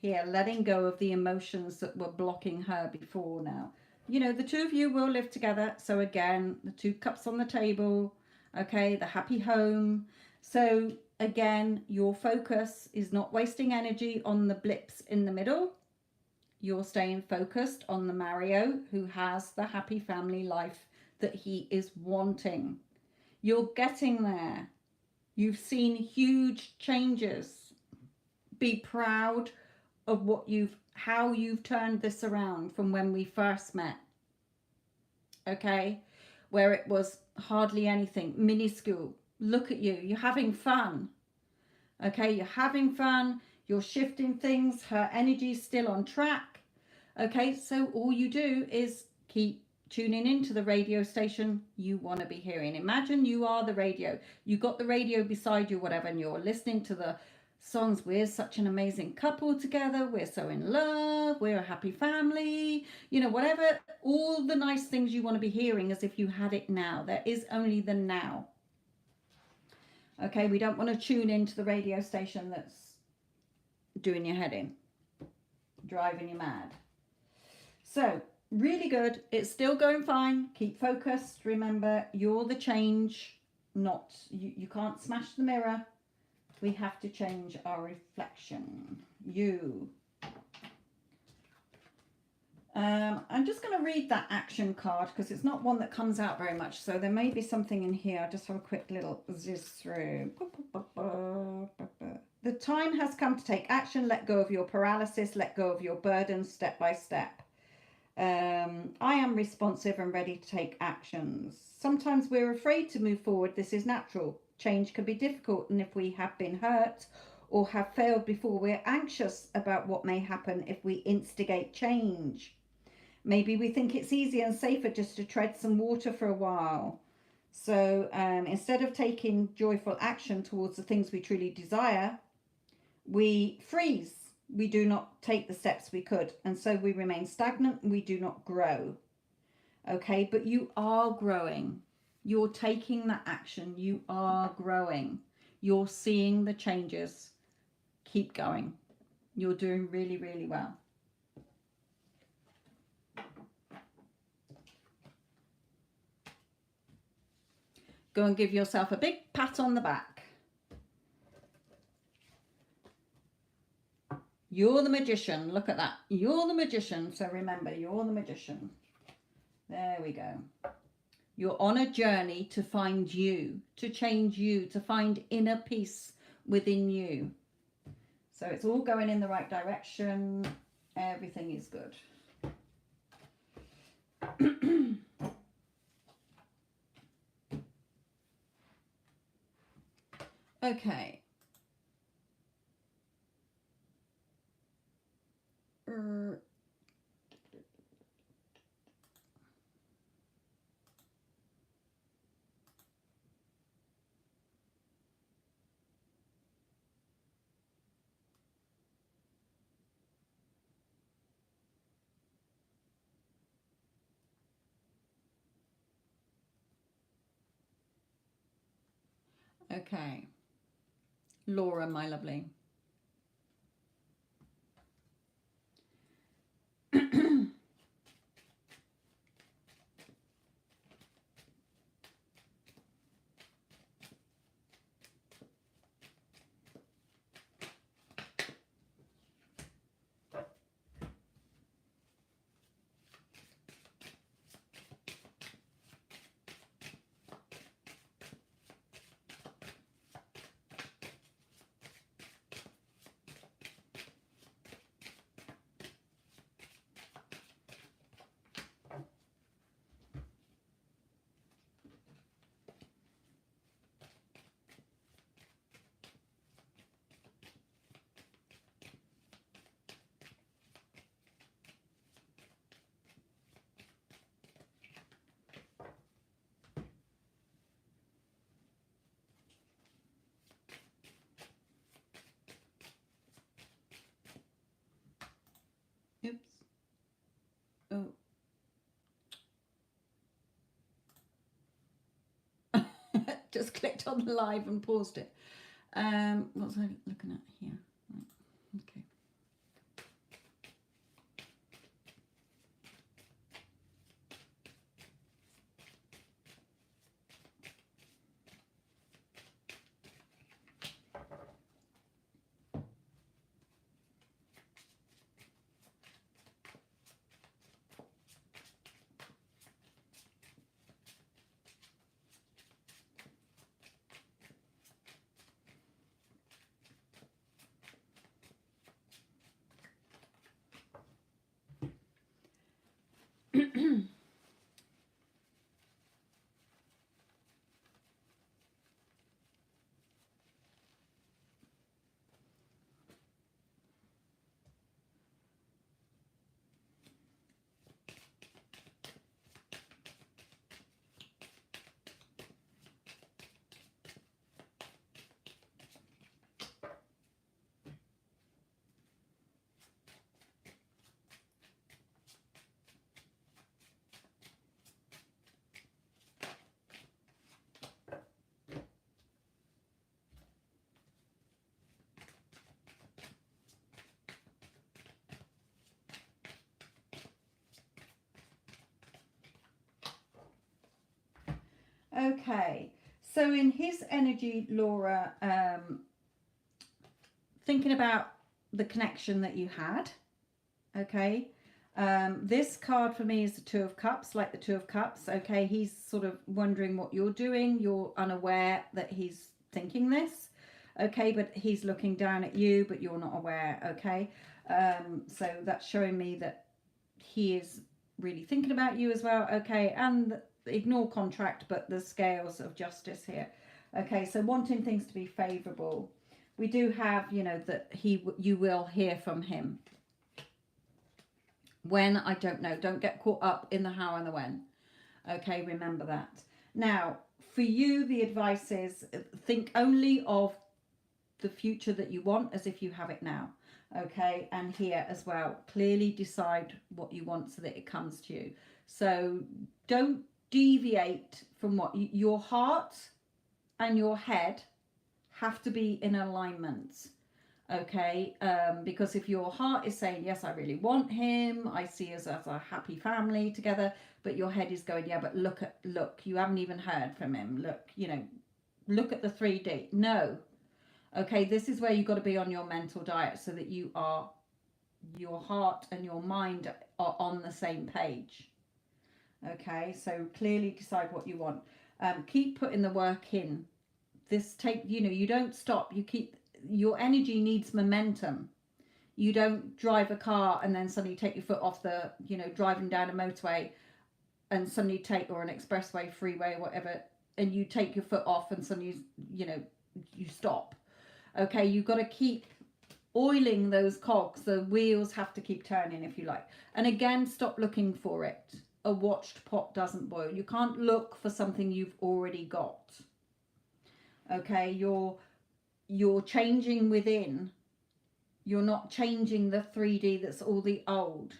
here, letting go of the emotions that were blocking her before now. You know, the two of you will live together. So again, the 2 cups on the table. Okay, the happy home. So again, your focus is not wasting energy on the blips in the middle. You're staying focused on the Mario, who has the happy family life that he is wanting. You're getting there. You've seen huge changes. Be proud of how you've turned this around from when we first met. Okay, where it was hardly anything, minuscule. Look at you. You're having fun. Okay, you're having fun. You're shifting things. Her energy's still on track. Okay, so all you do is keep tuning into the radio station you want to be hearing. Imagine you are the radio. You got the radio beside you, whatever, and you're listening to the songs. We're such an amazing couple together. We're so in love. We're a happy family. You know, whatever, all the nice things you want to be hearing as if you had it now. There is only the now. Okay, we don't want to tune into the radio station that's doing your head in, driving you mad. So Really good. It's still going fine. Keep focused. Remember, you're the change, not you. You can't smash the mirror. We have to change our reflection. You. I'm just going to read that action card because it's not one that comes out very much. So there may be something in here. I'll just have a quick little zizz through. The time has come to take action. Let go of your paralysis. Let go of your burdens step by step. I am responsive and ready to take actions. Sometimes we're afraid to move forward. This is natural. Change can be difficult, and if we have been hurt or have failed before, we're anxious about what may happen if we instigate change. Maybe we think it's easier and safer just to tread some water for a while. So instead of taking joyful action towards the things we truly desire, we freeze. We do not take the steps we could, and so we remain stagnant and we do not grow. Okay, but you are growing. You're taking that action. You are growing. You're seeing the changes. Keep going. You're doing really, really well. Go and give yourself a big pat on the back. You're the magician. Look at that. You're the magician. So remember, you're the magician. There we go. You're on a journey to find you, to change you, to find inner peace within you. So it's all going in the right direction. Everything is good. Okay. Okay. Laura, my lovely. Oops. Oh. Just clicked on the live and paused it. What was I looking at here? Right. Okay. Okay, so in his energy, Laura, thinking about the connection that you had, okay, this card for me is the Two of Cups, like the Two of Cups. Okay, he's sort of wondering what you're doing. You're unaware that he's thinking this. Okay, but he's looking down at you, but you're not aware. Okay, so that's showing me that he is really thinking about you as well. Okay, and ignore contract, but the scales of justice here. Okay, so wanting things to be favorable. We do have, you know, that you will hear from him. When, I don't know. Don't get caught up in the how and the when. Okay, remember that. Now, for you, the advice is think only of the future that you want as if you have it now. Okay, and here as well, clearly decide what you want so that it comes to you. So don't deviate from what your heart and your head have to be in alignment. Okay, because if your heart is saying, yes, I really want him, I see us as a happy family together, but your head is going, yeah, but look, you haven't even heard from him. Look, you know, look at the 3D. No. Okay, this is where you've got to be on your mental diet so that your heart and your mind are on the same page. Okay, so clearly decide what you want. Keep putting the work in. You don't stop. Your energy needs momentum. You don't drive a car and then suddenly take your foot off driving down a motorway and suddenly or an expressway, freeway, whatever, and you take your foot off and suddenly, you stop. Okay, you've got to keep oiling those cogs. The wheels have to keep turning, if you like. And again, stop looking for it. A watched pot doesn't boil. You can't look for something you've already got. Okay, you're changing within. You're not changing the 3D that's all the old.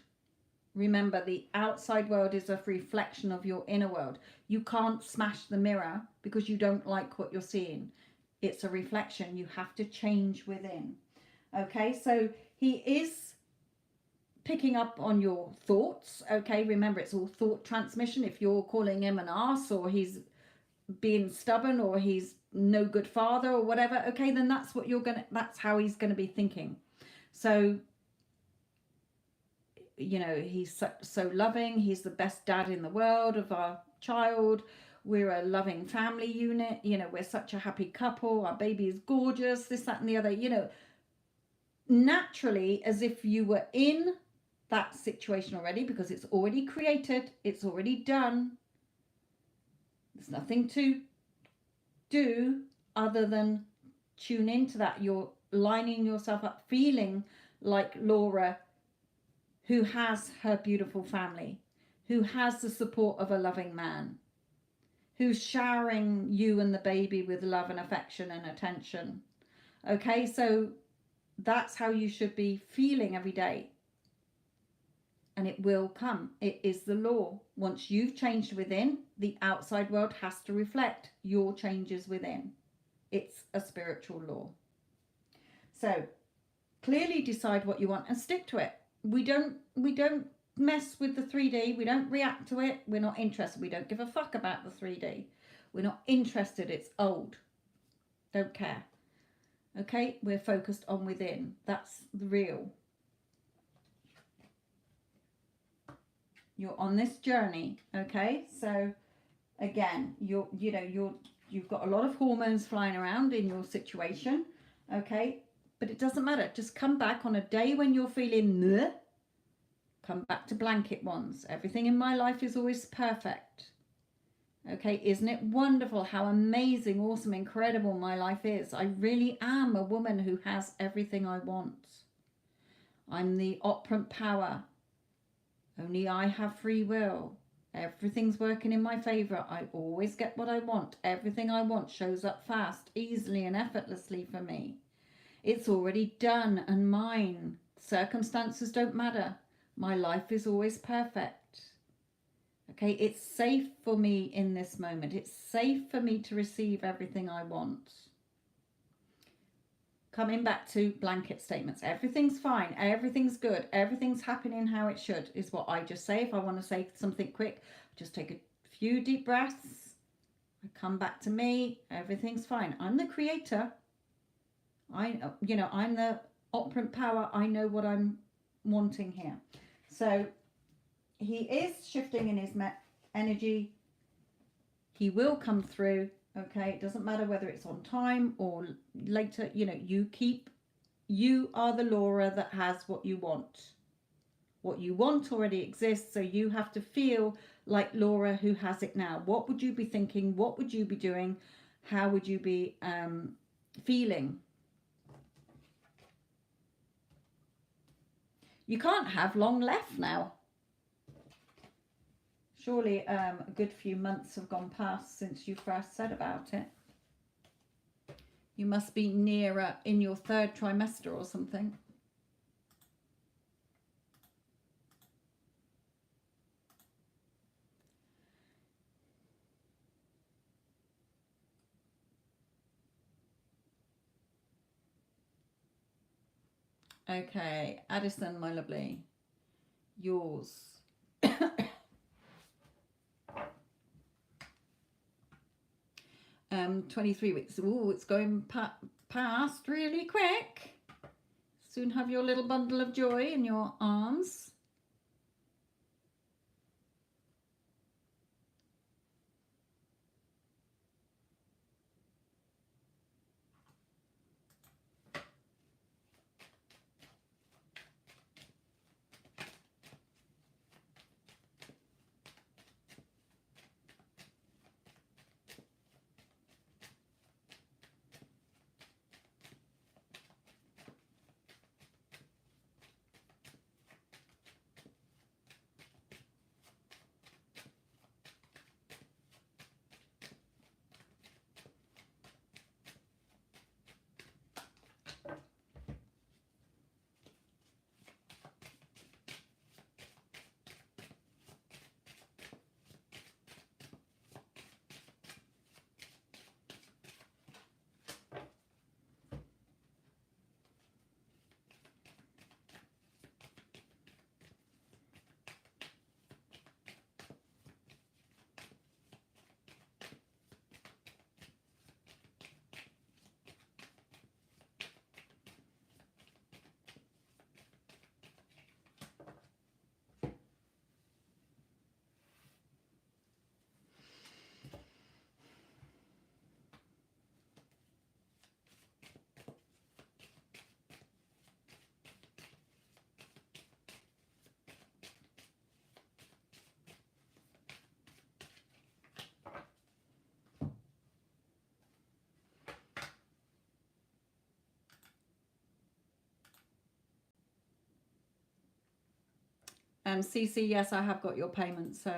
Remember, the outside world is a reflection of your inner world. You can't smash the mirror because you don't like what you're seeing. It's a reflection. You have to change within. Okay, so he is picking up on your thoughts. Okay, remember, it's all thought transmission. If you're calling him an arse, or he's being stubborn, or he's no good father, or whatever, okay, then that's how he's gonna be thinking. So, he's so loving. He's the best dad in the world of our child. We're a loving family unit. We're such a happy couple. Our baby is gorgeous, this, that, and the other. Naturally, as if you were in that situation already, because it's already created, it's already done. There's nothing to do other than tune into that. You're lining yourself up, feeling like Laura, who has her beautiful family, who has the support of a loving man, who's showering you and the baby with love and affection and attention. Okay, so that's how you should be feeling every day. And it will come. It is the law. Once you've changed within, the outside world has to reflect your changes within. It's a spiritual law. So clearly decide what you want and stick to it. We don't mess with the 3D. We don't react to it. We're not interested. We don't give a fuck about the 3D. We're not interested. It's old. Don't care. Okay, we're focused on within. That's the real. You're on this journey, okay? So again, you've got a lot of hormones flying around in your situation, okay? But it doesn't matter. Just come back on a day when you're feeling bleh. Come back to blanket ones. Everything in my life is always perfect. Okay, isn't it wonderful how amazing, awesome, incredible my life is? I really am a woman who has everything I want. I'm the operant power. Only I have free will. Everything's working in my favor. I always get what I want. Everything I want shows up fast, easily, and effortlessly for me. It's already done and mine. Circumstances don't matter. My life is always perfect. Okay, it's safe for me in this moment. It's safe for me to receive everything I want. Coming back to blanket statements. Everything's fine. Everything's good. Everything's happening how it should is what I just say. If I want to say something quick, just take a few deep breaths. Come back to me. Everything's fine. I'm the creator. I'm the operant power. I know what I'm wanting here. So he is shifting in his energy. He will come through. Okay, it doesn't matter whether it's on time or later. You are the Laura that has what you want. What you want already exists, so you have to feel like Laura who has it now. What would you be thinking? What would you be doing? How would you be feeling? You can't have long left now. Surely a good few months have gone past since you first said about it. You must be nearer in your 3rd trimester or something. Okay, Addison, my lovely, yours. 23 weeks. Ooh, it's going past really quick. Soon have your little bundle of joy in your arms. CC, yes, I have got your payment, so.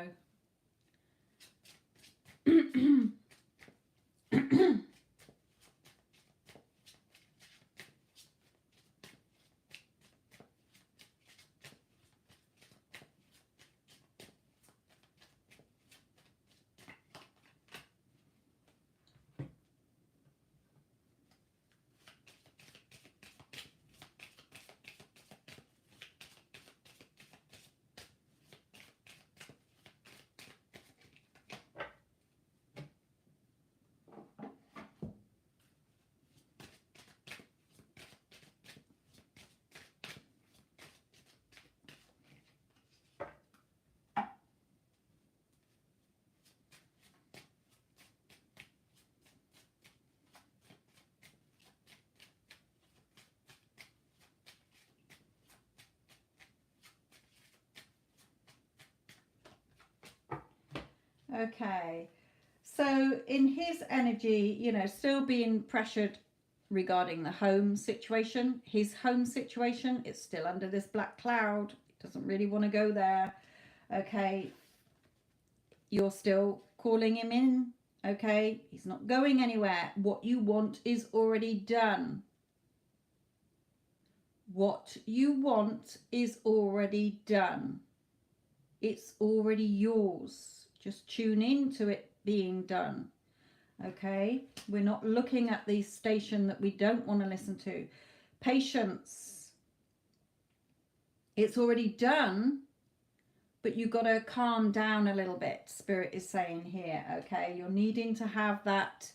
Okay, so in his energy, still being pressured regarding the home situation, his home situation, it's still under this black cloud. He doesn't really want to go there. Okay, you're still calling him in. Okay, he's not going anywhere. What you want is already done. What you want is already done. It's already yours. Just tune into it being done. Okay, we're not looking at the station that we don't want to listen to. Patience. It's already done, but you've got to calm down a little bit, Spirit is saying here, okay? You're needing to have that.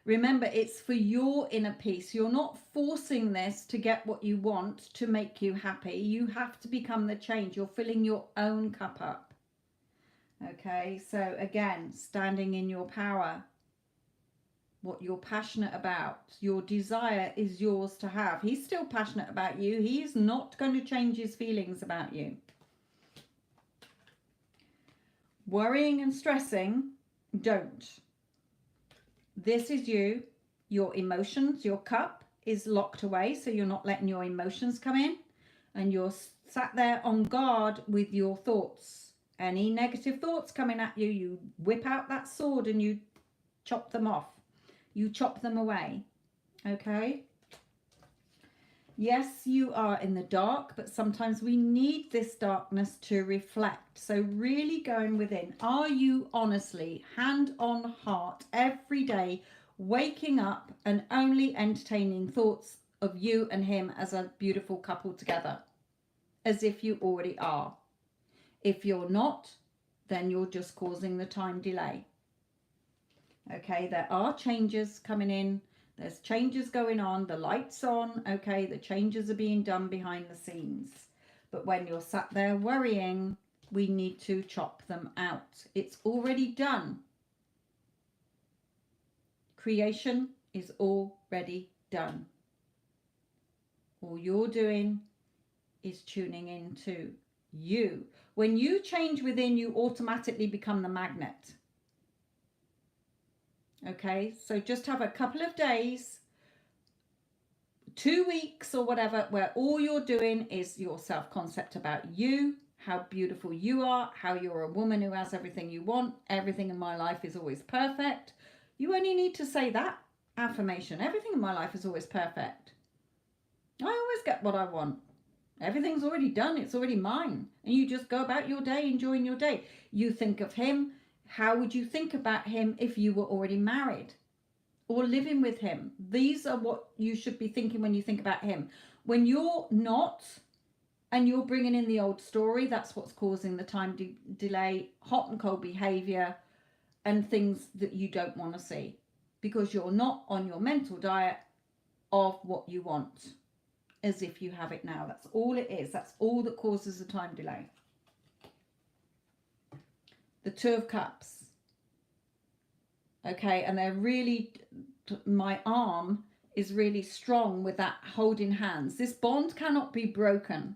Remember, it's for your inner peace. You're not forcing this to get what you want to make you happy. You have to become the change. You're filling your own cup up. Okay, so again, standing in your power. What you're passionate about. Your desire is yours to have. He's still passionate about you. He's not going to change his feelings about you. Worrying and stressing, don't. This is you. Your emotions, your cup is locked away, so you're not letting your emotions come in. And you're sat there on guard with your thoughts. Any negative thoughts coming at you, you whip out that sword and you chop them off. You chop them away. Okay? Yes, you are in the dark, but sometimes we need this darkness to reflect. So really going within. Are you honestly, hand on heart, every day, waking up and only entertaining thoughts of you and him as a beautiful couple together? As if you already are. If you're not, then you're just causing the time delay. Okay, there are changes coming in. There's changes going on. The light's on. Okay, the changes are being done behind the scenes. But when you're sat there worrying, we need to chop them out. It's already done. Creation is already done. All you're doing is tuning into you. When you change within, you automatically become the magnet. Okay, so just have a couple of days, 2 weeks or whatever, where all you're doing is your self-concept about you, how beautiful you are, how you're a woman who has everything you want. Everything in my life is always perfect. You only need to say that affirmation. Everything in my life is always perfect. I always get what I want. Everything's already done. It's already mine. And you just go about your day, enjoying your day. You think of him. How would you think about him if you were already married or living with him? These are what you should be thinking when you think about him. When you're not and you're bringing in the old story, that's what's causing the time delay, hot and cold behavior, and things that you don't want to see because you're not on your mental diet of what you want as if you have it now. That's all it is. That's all that causes the time delay. The Two of Cups. Okay, and they're really, my arm is really strong with that holding hands. This bond cannot be broken.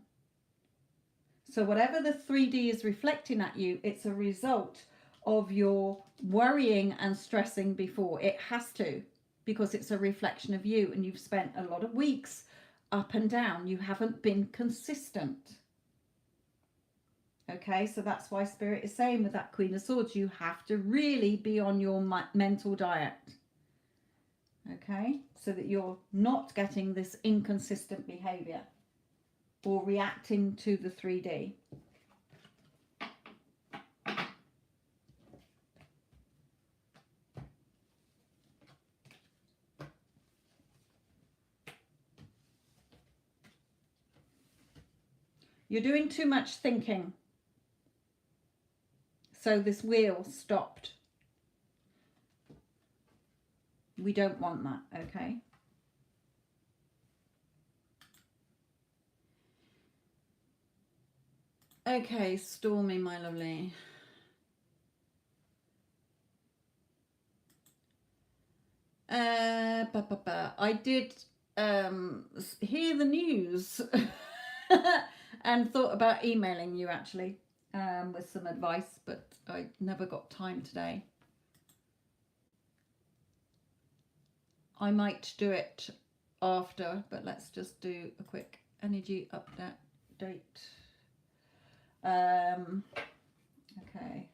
So whatever the 3D is reflecting at you, it's a result of your worrying and stressing before. It has to, because it's a reflection of you, and you've spent a lot of weeks up and down. You haven't been consistent. Okay, so that's why Spirit is saying with that Queen of Swords, you have to really be on your mental diet. Okay, so that you're not getting this inconsistent behavior or reacting to the 3D. You're doing too much thinking. So this wheel stopped. We don't want that, okay? Okay, Stormy, my lovely. I did hear the news and thought about emailing you actually. With some advice, but I never got time today. I might do it after, but let's just do a quick energy update. Okay.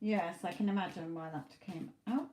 Yes, I can imagine why that came out.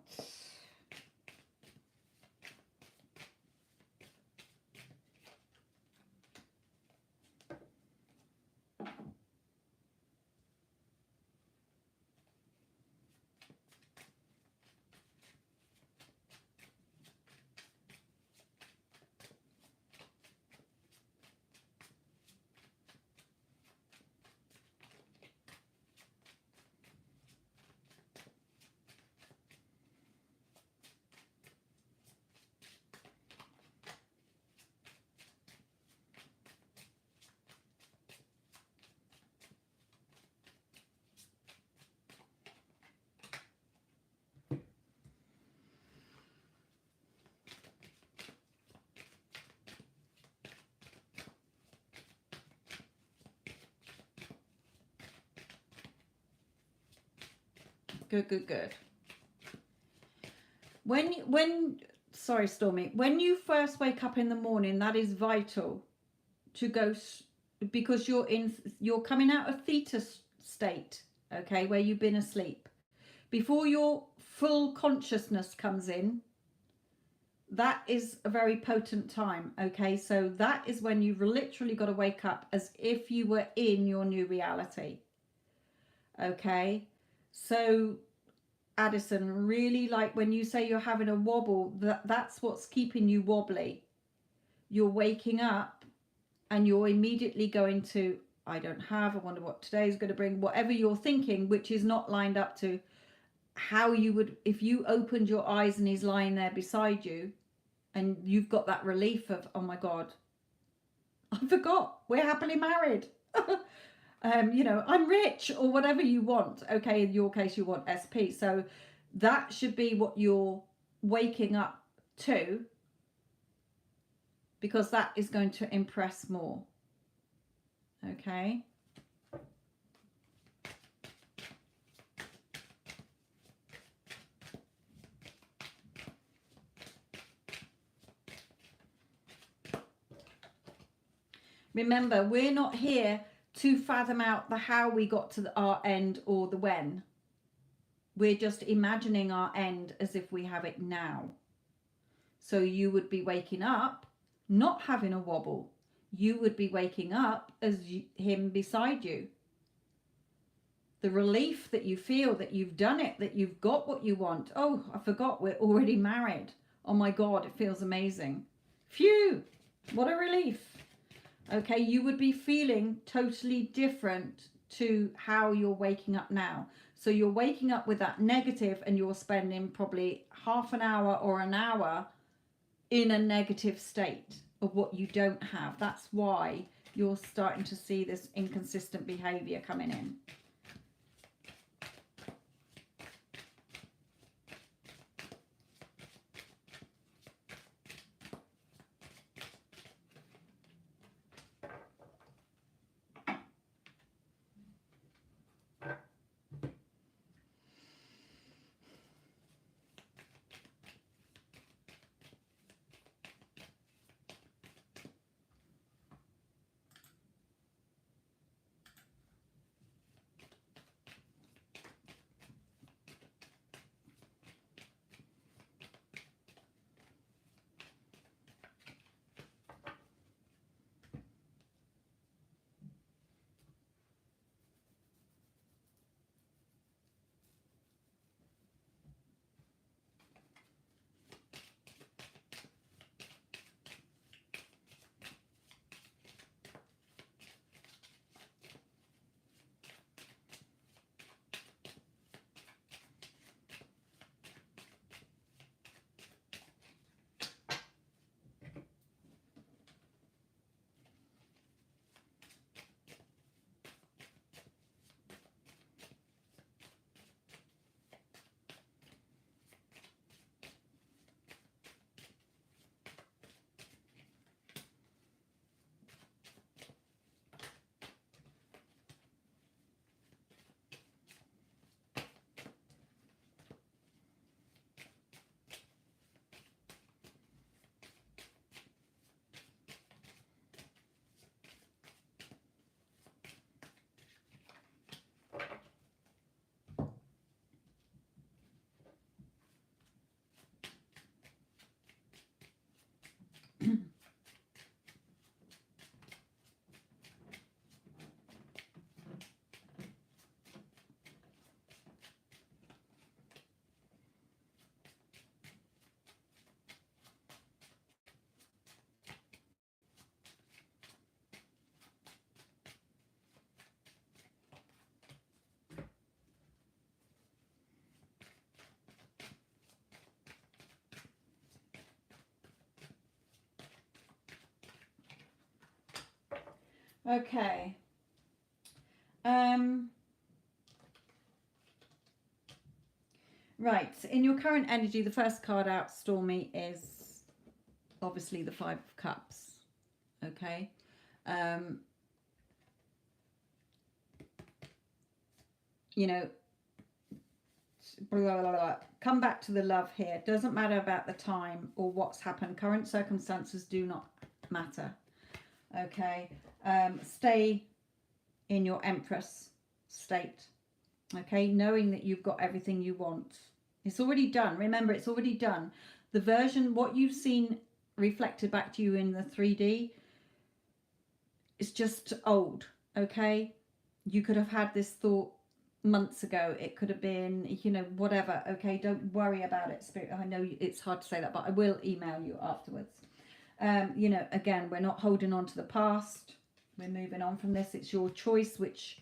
Good, good, good. Sorry, Stormy, when you first wake up in the morning, that is vital to go, because you're coming out of theta state, okay, where you've been asleep. Before your full consciousness comes in, that is a very potent time, okay? So that is when you've literally got to wake up as if you were in your new reality, okay? So Addison, really, like when you say you're having a wobble, that's what's keeping you wobbly. You're waking up and you're immediately going to, I wonder what today's going to bring, whatever you're thinking, which is not lined up to how you would, if you opened your eyes and he's lying there beside you and you've got that relief of, oh my God, I forgot, we're happily married. You know, I'm rich, or whatever you want. Okay, in your case, you want SP. So that should be what you're waking up to, because that is going to impress more. Okay. Remember, we're not here to fathom out the how we got to our end or the when. We're just imagining our end as if we have it now. So you would be waking up, not having a wobble. You would be waking up as him beside you. The relief that you feel that you've done it, that you've got what you want. Oh, I forgot, we're already married. Oh my God, it feels amazing. Phew, what a relief. Okay, you would be feeling totally different to how you're waking up now. So you're waking up with that negative and you're spending probably half an hour or an hour in a negative state of what you don't have. That's why you're starting to see this inconsistent behavior coming in. Okay. Right. In your current energy, the first card out, Stormy, is obviously the Five of Cups. Okay. You know, blah, blah, blah, blah. Come back to the love here. Doesn't matter about the time or what's happened. Current circumstances do not matter. Okay. Stay in your Empress state. Okay. Knowing that you've got everything you want. It's already done. Remember, it's already done. The version, what you've seen reflected back to you in the 3D, is just old. Okay. You could have had this thought months ago. It could have been, you know, whatever. Okay, don't worry about it, Spirit. I know it's hard to say that, but I will email you afterwards. You know, again, we're not holding on to the past. We're moving on from this. It's your choice which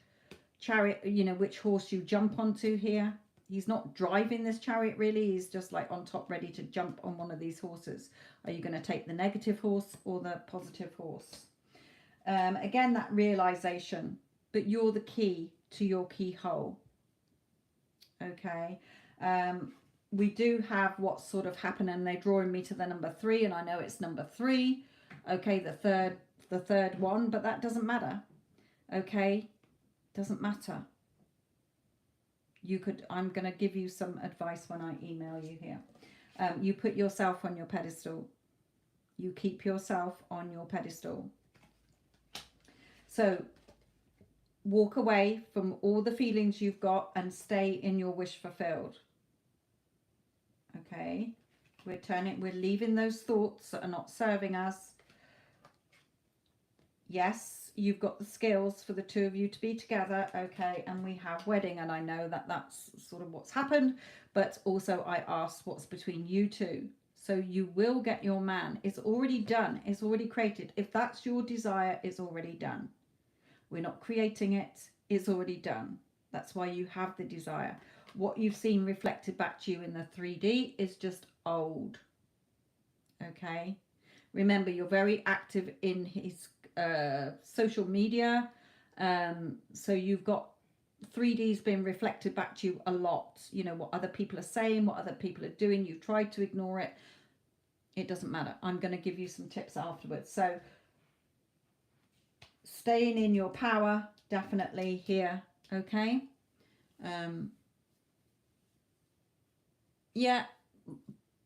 chariot, you know, which horse you jump onto here. He's not driving this chariot really. He's just like on top, ready to jump on one of these horses. Are you going to take the negative horse or the positive horse? Again, that realization, but you're the key to your keyhole. Okay. We do have what sort of happened, and they're drawing me to the number 3, and I know it's number 3. Okay, the third one, but that doesn't matter. Okay, doesn't matter. I'm going to give you some advice when I email you here. You put yourself on your pedestal. You keep yourself on your pedestal. So walk away from all the feelings you've got and stay in your wish fulfilled. Okay, we're leaving those thoughts that are not serving us. Yes, you've got the skills for the two of you to be together. Okay, and we have wedding, and I know that that's sort of what's happened, but also I asked what's between you two. So you will get your man. It's already done. It's already created. If that's your desire, it's already done. We're not creating it. It's already done. That's why you have the desire. What you've seen reflected back to you in the 3D is just old. Okay. Remember, you're very active in his social media. So you've got 3D's been reflected back to you a lot. You know, what other people are saying, what other people are doing. You've tried to ignore it. It doesn't matter. I'm going to give you some tips afterwards. So staying in your power, definitely here. Okay. Yeah,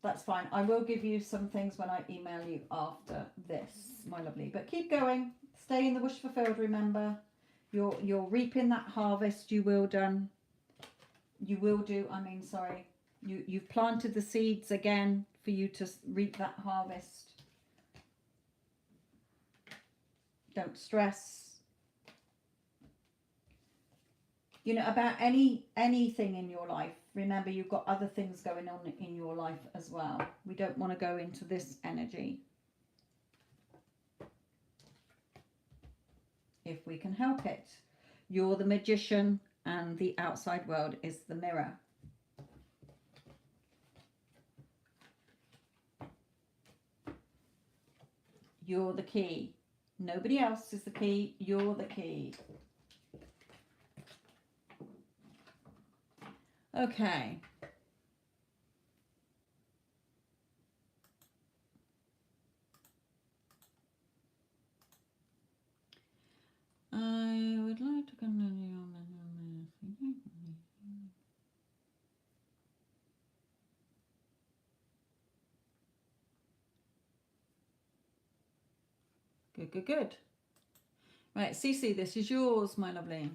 that's fine. I will give you some things when I email you after this, my lovely. But keep going. Stay in the wish fulfilled, remember. You're reaping that harvest. You will do. You've planted the seeds again for you to reap that harvest. Don't stress. You know, about anything in your life, remember you've got other things going on in your life as well. We don't want to go into this energy if we can help it. You're the magician and the outside world is the mirror. You're the key. Nobody else is the key. You're the key. Okay. I would like to continue on. Good, good, good. Right, Cece, this is yours, my lovely.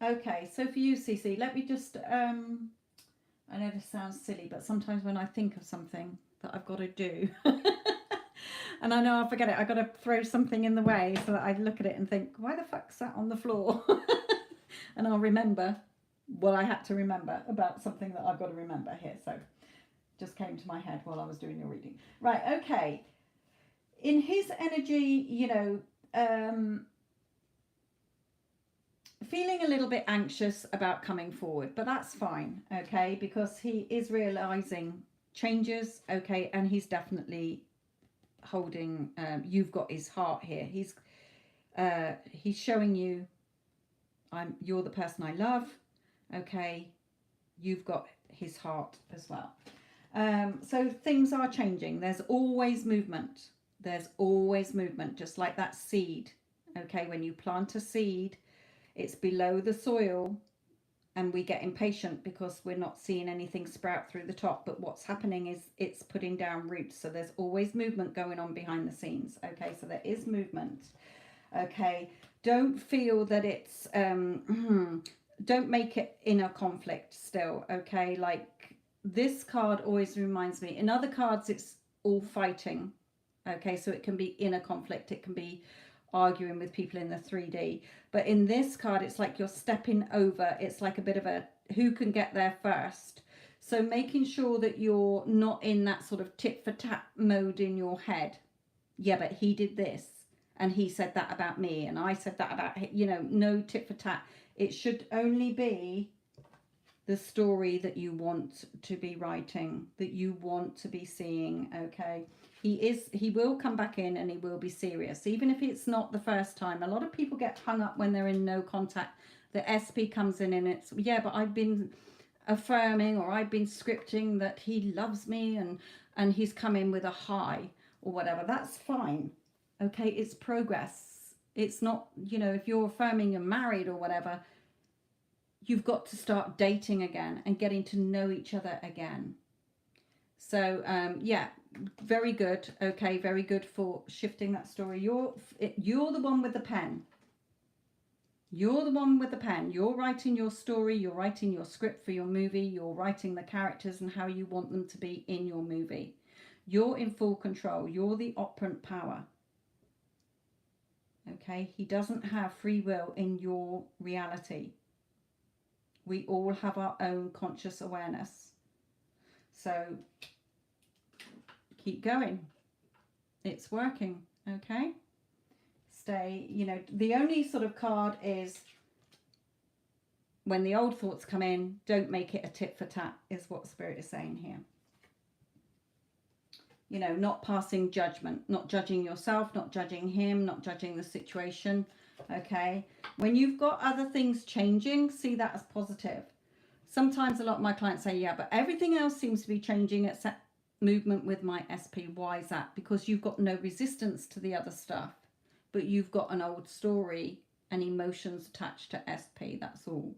Okay, so for you, Cece, let me just, I know this sounds silly, but sometimes when I think of something that I've got to do, and I know I'll forget it, I've got to throw something in the way so that I look at it and think, why the fuck's that on the floor? And I'll remember what I had to remember about something that I've got to remember here. So just came to my head while I was doing your reading. Right, okay. In his energy, you know, feeling a little bit anxious about coming forward, but that's fine, okay, because he is realizing changes, okay, and he's definitely holding, you've got his heart here. He's showing you, you're the person I love, okay, you've got his heart as well. So things are changing. There's always movement. There's always movement, just like that seed, okay, when you plant a seed, it's below the soil and we get impatient because we're not seeing anything sprout through the top. But what's happening is it's putting down roots. So there's always movement going on behind the scenes. Okay, so there is movement. Okay, don't feel that it's, don't make it inner conflict still. Okay, like this card always reminds me, in other cards it's all fighting. Okay, so it can be inner conflict. It can be arguing with people in the 3D, but in this card it's like you're stepping over. It's like a bit of a who can get there first. So making sure that you're not in that sort of tit for tat mode in your head. Yeah, but he did this and he said that about me and I said that about him. You know, no tit for tat. It should only be the story that you want to be writing, that you want to be seeing. Okay, he will come back in and he will be serious, even if it's not the first time. A lot of people get hung up when they're in no contact. The SP comes in and it's, yeah, but I've been affirming or I've been scripting that he loves me, and he's come in with a high or whatever. That's fine. Okay, it's progress. It's not, you know, if you're affirming you're married or whatever, you've got to start dating again and getting to know each other again. So yeah, very good. Okay, very good for shifting that story. You're the one with the pen. You're the one with the pen. You're writing your story. You're writing your script for your movie. You're writing the characters and how you want them to be in your movie. You're in full control. You're the operant power. Okay, he doesn't have free will in your reality. We all have our own conscious awareness. So keep going. It's working. Okay. Stay, you know, the only sort of card is when the old thoughts come in, don't make it a tit for tat, is what Spirit is saying here. You know, not passing judgment, not judging yourself, not judging him, not judging the situation. Okay. When you've got other things changing, see that as positive. Sometimes a lot of my clients say, yeah, but everything else seems to be changing except movement with my SP. Why is that? Because you've got no resistance to the other stuff, but you've got an old story and emotions attached to SP. That's all.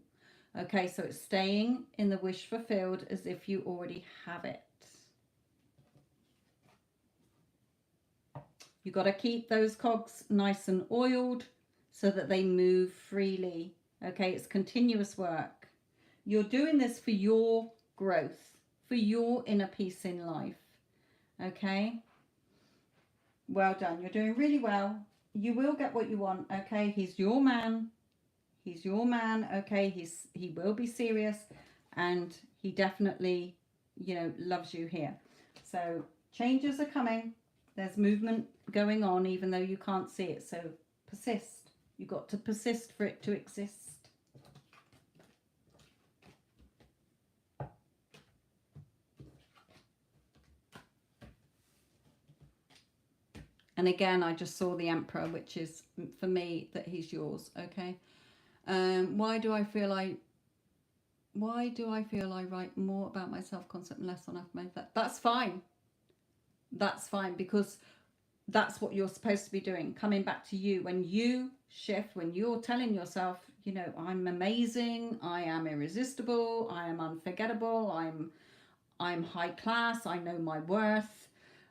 Okay, so it's staying in the wish fulfilled as if you already have it. You've got to keep those cogs nice and oiled so that they move freely. Okay, it's continuous work. You're doing this for your growth, for your inner peace in life. Okay, well done. You're doing really well. You will get what you want. Okay, he's your man. He's your man. Okay, he will be serious, and he definitely, you know, loves you here. So changes are coming. There's movement going on, even though you can't see it. So persist. You've got to persist for it to exist. And again, I just saw the Emperor, which is, for me, that he's yours, okay? Why do I feel I write more about my self-concept and less on affirmation? That's fine. That's fine, because that's what you're supposed to be doing. Coming back to you. When you shift, when you're telling yourself, you know, I'm amazing, I am irresistible, I am unforgettable, I'm high class, I know my worth.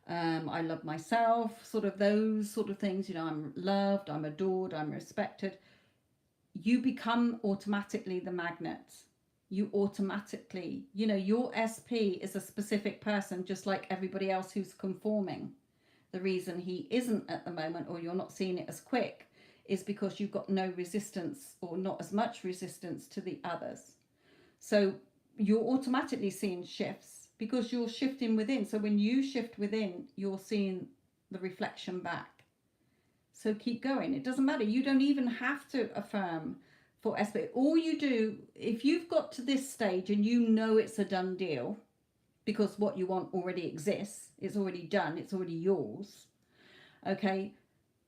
I love myself, sort of those sort of things, you know, I'm loved, I'm adored, I'm respected. you become automatically the magnet. You automatically, you know, your SP is a specific person, just like everybody else who's conforming. The reason he isn't at the moment, or you're not seeing it as quick, is because you've got no resistance, or not as much resistance to the others. So you're automatically seeing shifts because you're shifting within. So when you shift within, you're seeing the reflection back. So keep going. It doesn't matter. You don't even have to affirm for SP. All you do, if you've got to this stage and you know it's a done deal, because what you want already exists, it's already done, it's already yours, okay,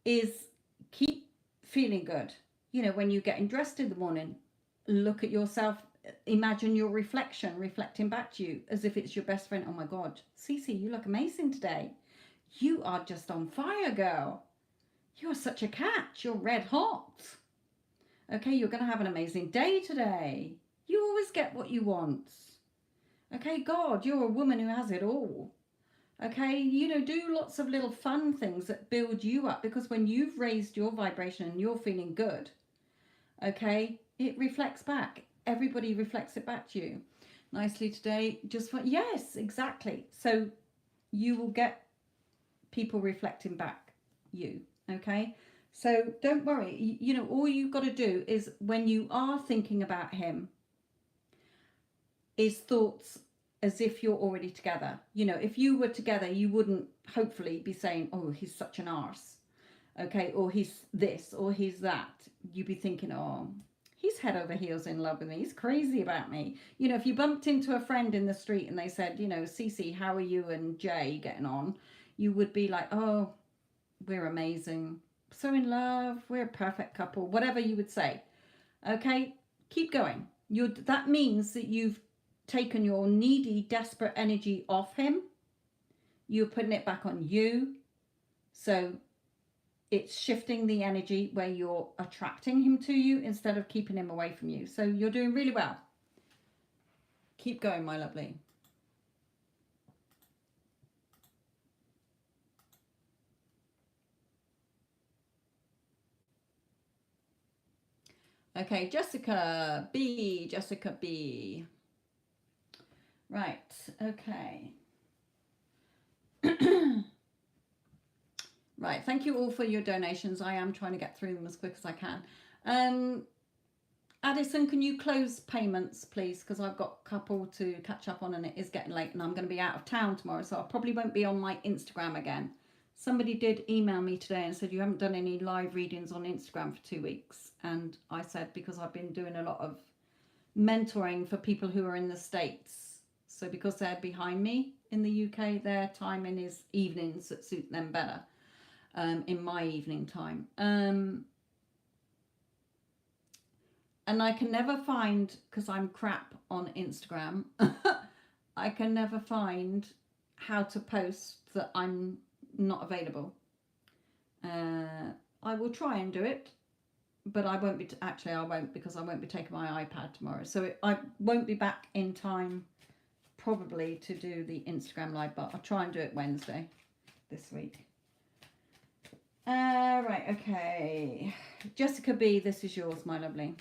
is keep feeling good. You know, when you're getting dressed in the morning, look at yourself, imagine your reflection reflecting back to you as if it's your best friend. Oh my God, Cece, you look amazing today. You are just on fire, girl. You're such a catch. You're red hot. Okay, you're going to have an amazing day today. You always get what you want. Okay, God, you're a woman who has it all. Okay, you know, do lots of little fun things that build you up, because when you've raised your vibration and you're feeling good, okay, it reflects back. Everybody reflects it back to you. Nicely today, just for, yes, exactly. So you will get people reflecting back you, okay? So don't worry. You know, all you've got to do is, when you are thinking about him, is thoughts as if you're already together. You know, if you were together, you wouldn't hopefully be saying, oh, he's such an arse, okay, or he's this, or he's that. You'd be thinking, oh, he's head over heels in love with me. He's crazy about me. You know, if you bumped into a friend in the street and they said, you know, Cece, how are you and Jay getting on? You would be like, oh, we're amazing. So in love. We're a perfect couple. Whatever you would say. Okay, keep going. That means that you've taken your needy, desperate energy off him. You're putting it back on you. So it's shifting the energy where you're attracting him to you instead of keeping him away from you. So you're doing really well. Keep going, my lovely. Okay, Jessica B. Jessica B. Right, okay. Right, thank you all for your donations. I am trying to get through them as quick as I can. Addison, can you close payments, please? Because I've got a couple to catch up on and it is getting late and I'm going to be out of town tomorrow, so I probably won't be on my Instagram again. Somebody did email me today and said you haven't done any live readings on Instagram for 2 weeks. And I said, because I've been doing a lot of mentoring for people who are in the States. So because they're behind me in the UK, their timing is evenings that suit them better. In my evening time. And I can never find, because I'm crap on Instagram, I can never find how to post that I'm not available. I will try and do it, but I won't be, actually I won't, because I won't be taking my iPad tomorrow. So I won't be back in time probably to do the Instagram live, but I'll try and do it Wednesday this week. Right, okay. Jessica B, this is yours, my lovely.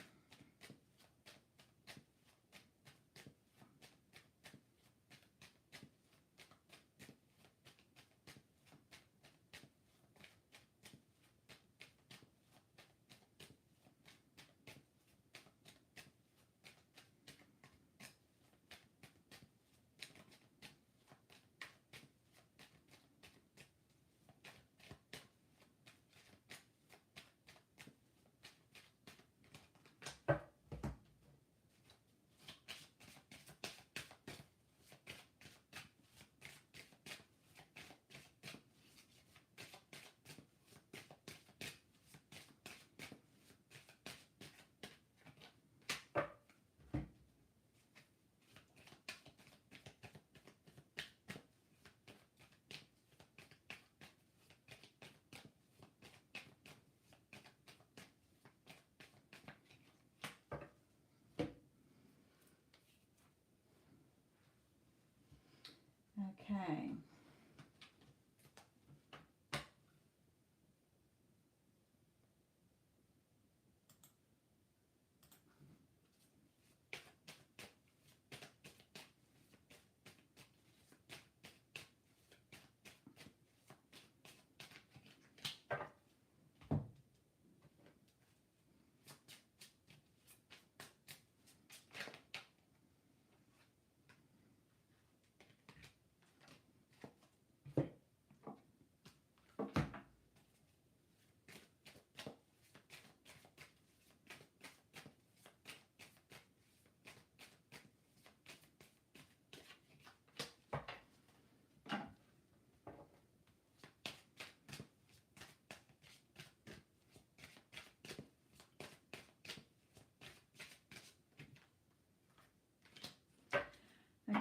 Okay.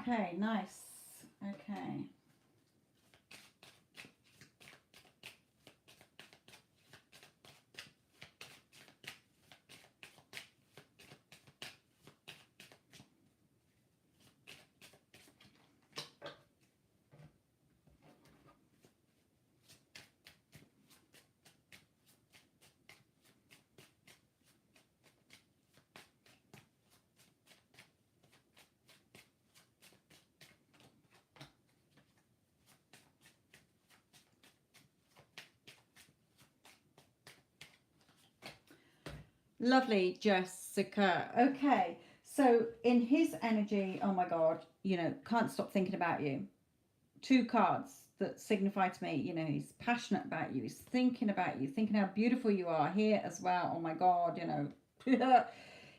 Okay, nice. Okay. Lovely, Jessica. Okay, so in his energy, oh my God, you know, can't stop thinking about you. 2 cards that signify to me, you know, he's passionate about you. He's thinking about you, thinking how beautiful you are here as well. Oh my God, you know,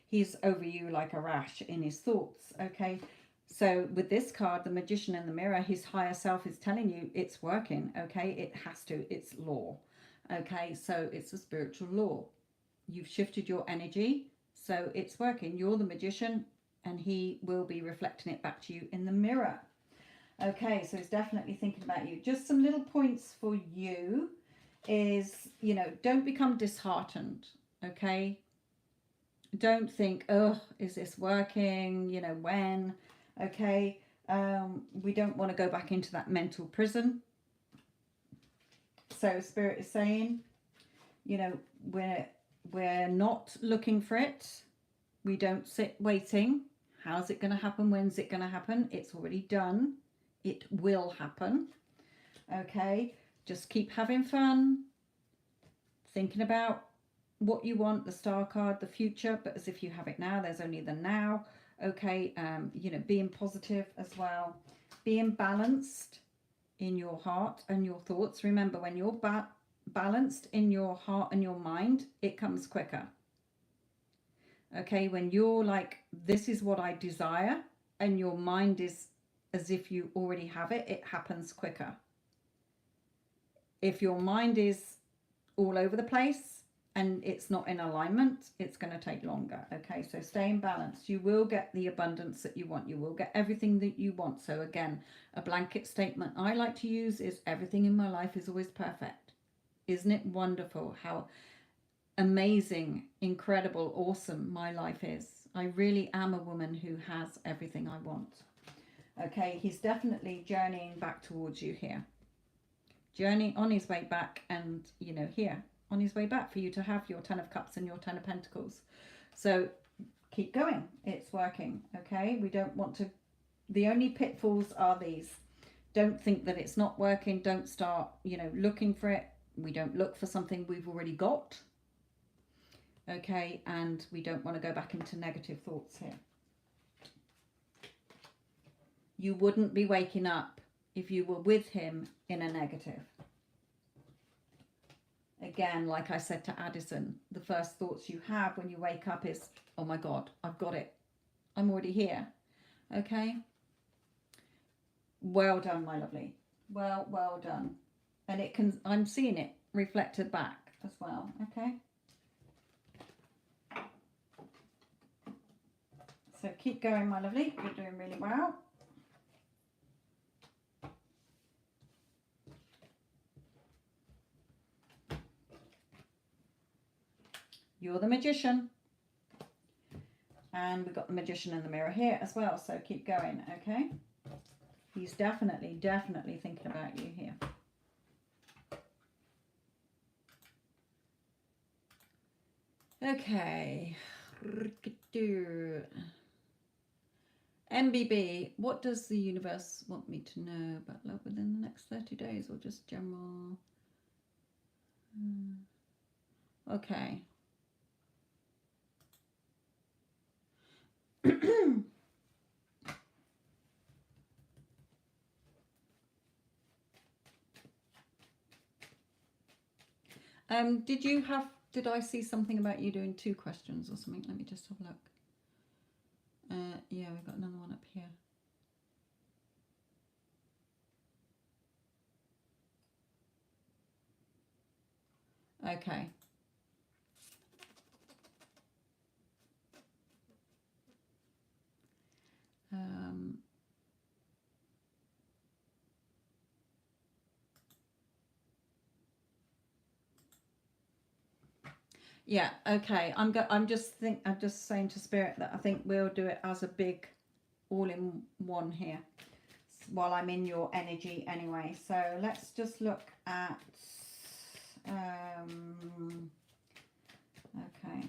he's over you like a rash in his thoughts. Okay, so with this card, the Magician in the Mirror, his higher self is telling you it's working. Okay, it has to. It's law. Okay, so it's a spiritual law. You've shifted your energy, so it's working. You're the magician, and he will be reflecting it back to you in the mirror. Okay, so he's definitely thinking about you. Just some little points for you is, you know, don't become disheartened. Okay, don't think, oh, is this working? You know, when? Okay, we don't want to go back into that mental prison. So Spirit is saying, you know, we're not looking for it. We don't sit waiting. How's it going to happen? When's it going to happen? It's already done. It will happen. Okay, just keep having fun, thinking about what you want, the star card, the future, but as if you have it now. There's only the now. Okay, you know, being positive as well, being balanced in your heart and your thoughts. Remember, when you're balanced in your heart and your mind, it comes quicker. Okay, when you're like, this is what I desire, and your mind is as if you already have it, it happens quicker. If your mind is all over the place and it's not in alignment, it's going to take longer. Okay, so stay in balance. You will get the abundance that you want. You will get everything that you want. So again, a blanket statement I like to use is everything in my life is always perfect. Isn't it wonderful how amazing, incredible, awesome my life is? I really am a woman who has everything I want. Okay, he's definitely journeying back towards you here. Journey on his way back, and, you know, here on his way back for you to have your 10 of Cups and your 10 of Pentacles. So keep going. It's working. Okay, we don't want to, the only pitfalls are these. Don't think that it's not working. Don't start, you know, looking for it. We don't look for something we've already got. Okay, and we don't want to go back into negative thoughts here. You wouldn't be waking up if you were with him in a negative. Again, like I said to Addison, the first thoughts you have when you wake up is, oh my God, I've got it. I'm already here. Okay? Well done, my lovely. Well done. And it can, I'm seeing it reflected back as well. Okay? So keep going, my lovely. You're doing really well. You're the magician. And we've got the Magician in the Mirror here as well. So keep going, okay? He's definitely thinking about you here. Okay. MBB, what does the universe want me to know about love within the next 30 days, or just general? Okay. Did I see something about you doing 2 questions or something? Let me just have a look. Yeah, we've got another one up here. Okay. Yeah, okay. I'm just saying to Spirit that I think we'll do it as a big all in one here while I'm in your energy anyway. So let's just look at okay.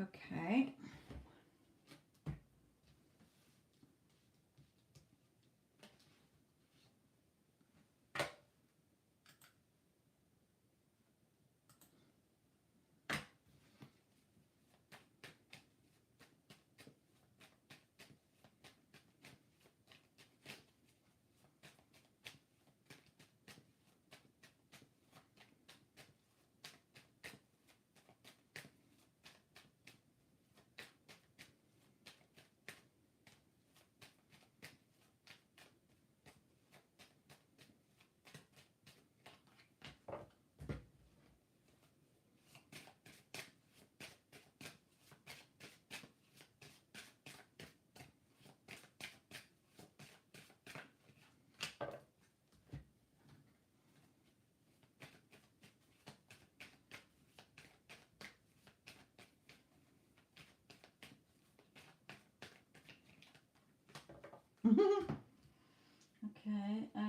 Okay.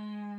Okay.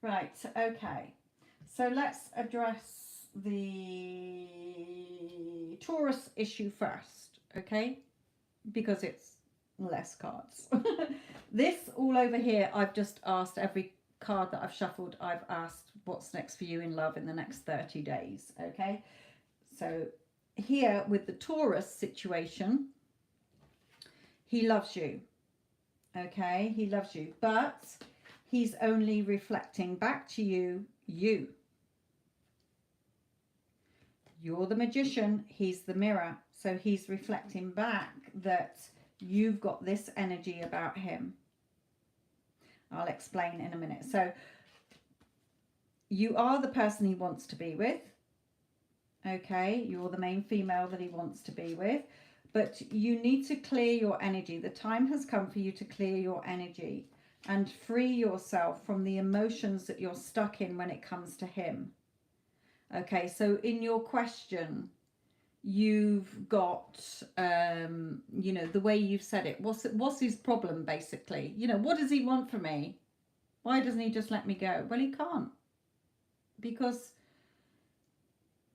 Right, okay. So let's address the Taurus issue first, okay? Because it's less cards. This all over here, I've just asked every card that I've shuffled, I've asked what's next for you in love in the next 30 days, okay? So here with the Taurus situation, he loves you, okay? He loves you, but he's only reflecting back to you. You're the magician, he's the mirror. So he's reflecting back that you've got this energy about him. I'll explain in a minute. So you are the person he wants to be with. Okay, you're the main female that he wants to be with. But you need to clear your energy. The time has come for you to clear your energy and free yourself from the emotions that you're stuck in when it comes to him. Okay, so in your question, you've got, you know, the way you've said it. What's his problem, basically? You know, what does he want from me? Why doesn't he just let me go? Well, he can't. Because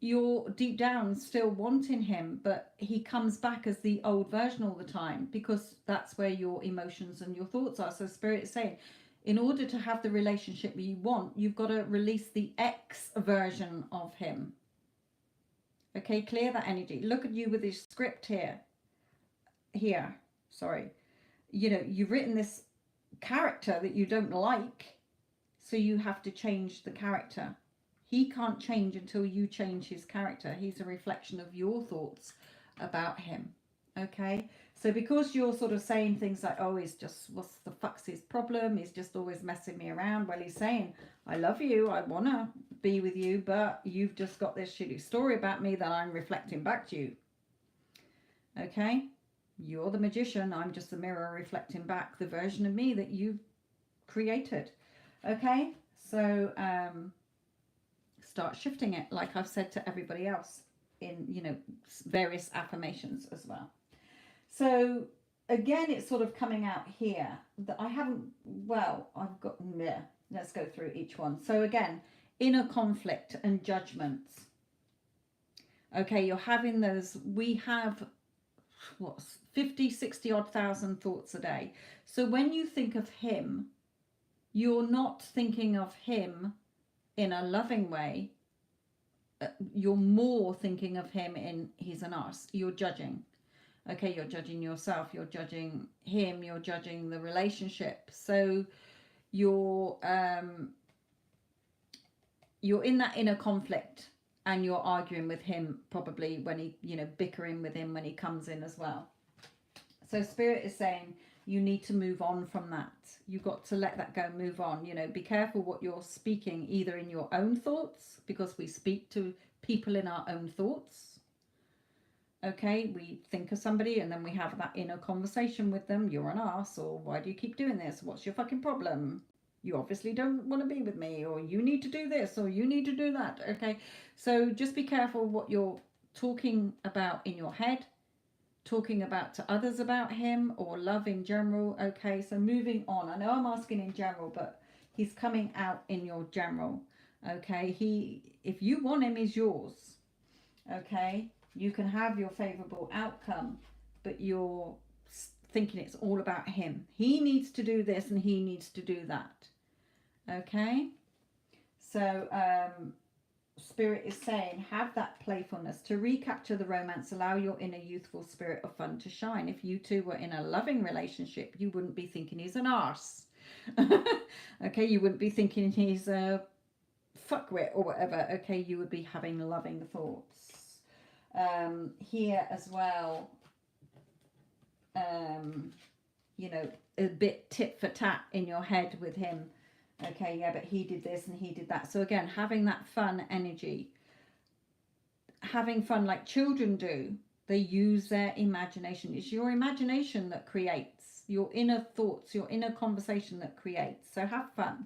you're deep down still wanting him, but he comes back as the old version all the time, because that's where your emotions and your thoughts are. So Spirit is saying, in order to have the relationship you want, you've got to release the ex version of him. Okay, clear that energy. Look at you with this script here. Sorry. You know, you've written this character that you don't like, so you have to change the character. He can't change until you change his character. He's a reflection of your thoughts about him. Okay, so because you're sort of saying things like, oh, he's just, what's the fuck's his problem? He's just always messing me around. Well, he's saying, I love you, I want to be with you, but you've just got this shitty story about me that I'm reflecting back to you. Okay, you're the magician, I'm just the mirror reflecting back the version of me that you've created. Okay, so start shifting it, like I've said to everybody else in, you know, various affirmations as well. So again, it's sort of coming out here that I haven't, well, I've got, yeah, let's go through each one. So again, inner conflict and judgments. Okay, you're having those, we have, what's 50, 60 odd thousand thoughts a day. So when you think of him, you're not thinking of him in a loving way. You're more thinking of him in, he's an arse. You're judging. Okay, you're judging yourself, you're judging him, you're judging the relationship. So you're in that inner conflict, and you're arguing with him probably when he, you know, bickering with him when he comes in as well. So Spirit is saying you need to move on from that. You've got to let that go, move on. You know, be careful what you're speaking, either in your own thoughts, because we speak to people in our own thoughts. Okay, we think of somebody and then we have that inner conversation with them. You're an arse, or why do you keep doing this? What's your fucking problem? You obviously don't want to be with me, or you need to do this, or you need to do that. Okay, so just be careful what you're talking about in your head, talking about to others about him, or love in general. Okay, so moving on. I know I'm asking in general, but he's coming out in your general. Okay, if you want him, he's yours. Okay, you can have your favorable outcome, but you're thinking it's all about him. He needs to do this and he needs to do that. Okay, so Spirit is saying, have that playfulness to recapture the romance. Allow your inner youthful spirit of fun to shine. If you two were in a loving relationship, you wouldn't be thinking he's an arse. Okay, you wouldn't be thinking he's a fuckwit or whatever. Okay, you would be having loving thoughts. Here as well, you know, a bit tit for tat in your head with him. Okay, yeah, but he did this and he did that. So again, having that fun energy, having fun like children do. They use their imagination. It's your imagination that creates, your inner thoughts, your inner conversation that creates. So have fun.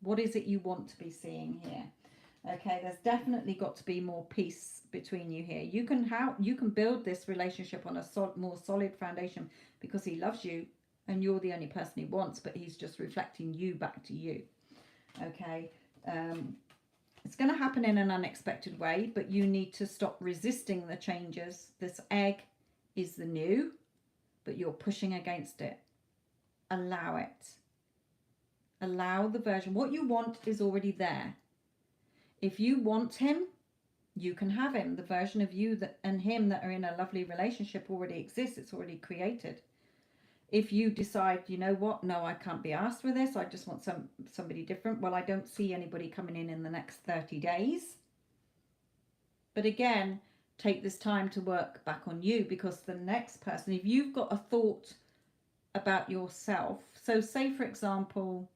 What is it you want to be seeing here? Okay, there's definitely got to be more peace between you here. You can build this relationship on a more solid foundation, because he loves you and you're the only person he wants, but he's just reflecting you back to you. Okay. It's going to happen in an unexpected way, but you need to stop resisting the changes. This egg is the new, but you're pushing against it. Allow it. Allow the version. What you want is already there. If you want him, you can have him. The version of you that and him that are in a lovely relationship already exists. It's already created. If you decide, you know what, no, I can't be asked with this, I just want somebody different, well, I don't see anybody coming in the next 30 days. But again, take this time to work back on you, because the next person, if you've got a thought about yourself, so say for example,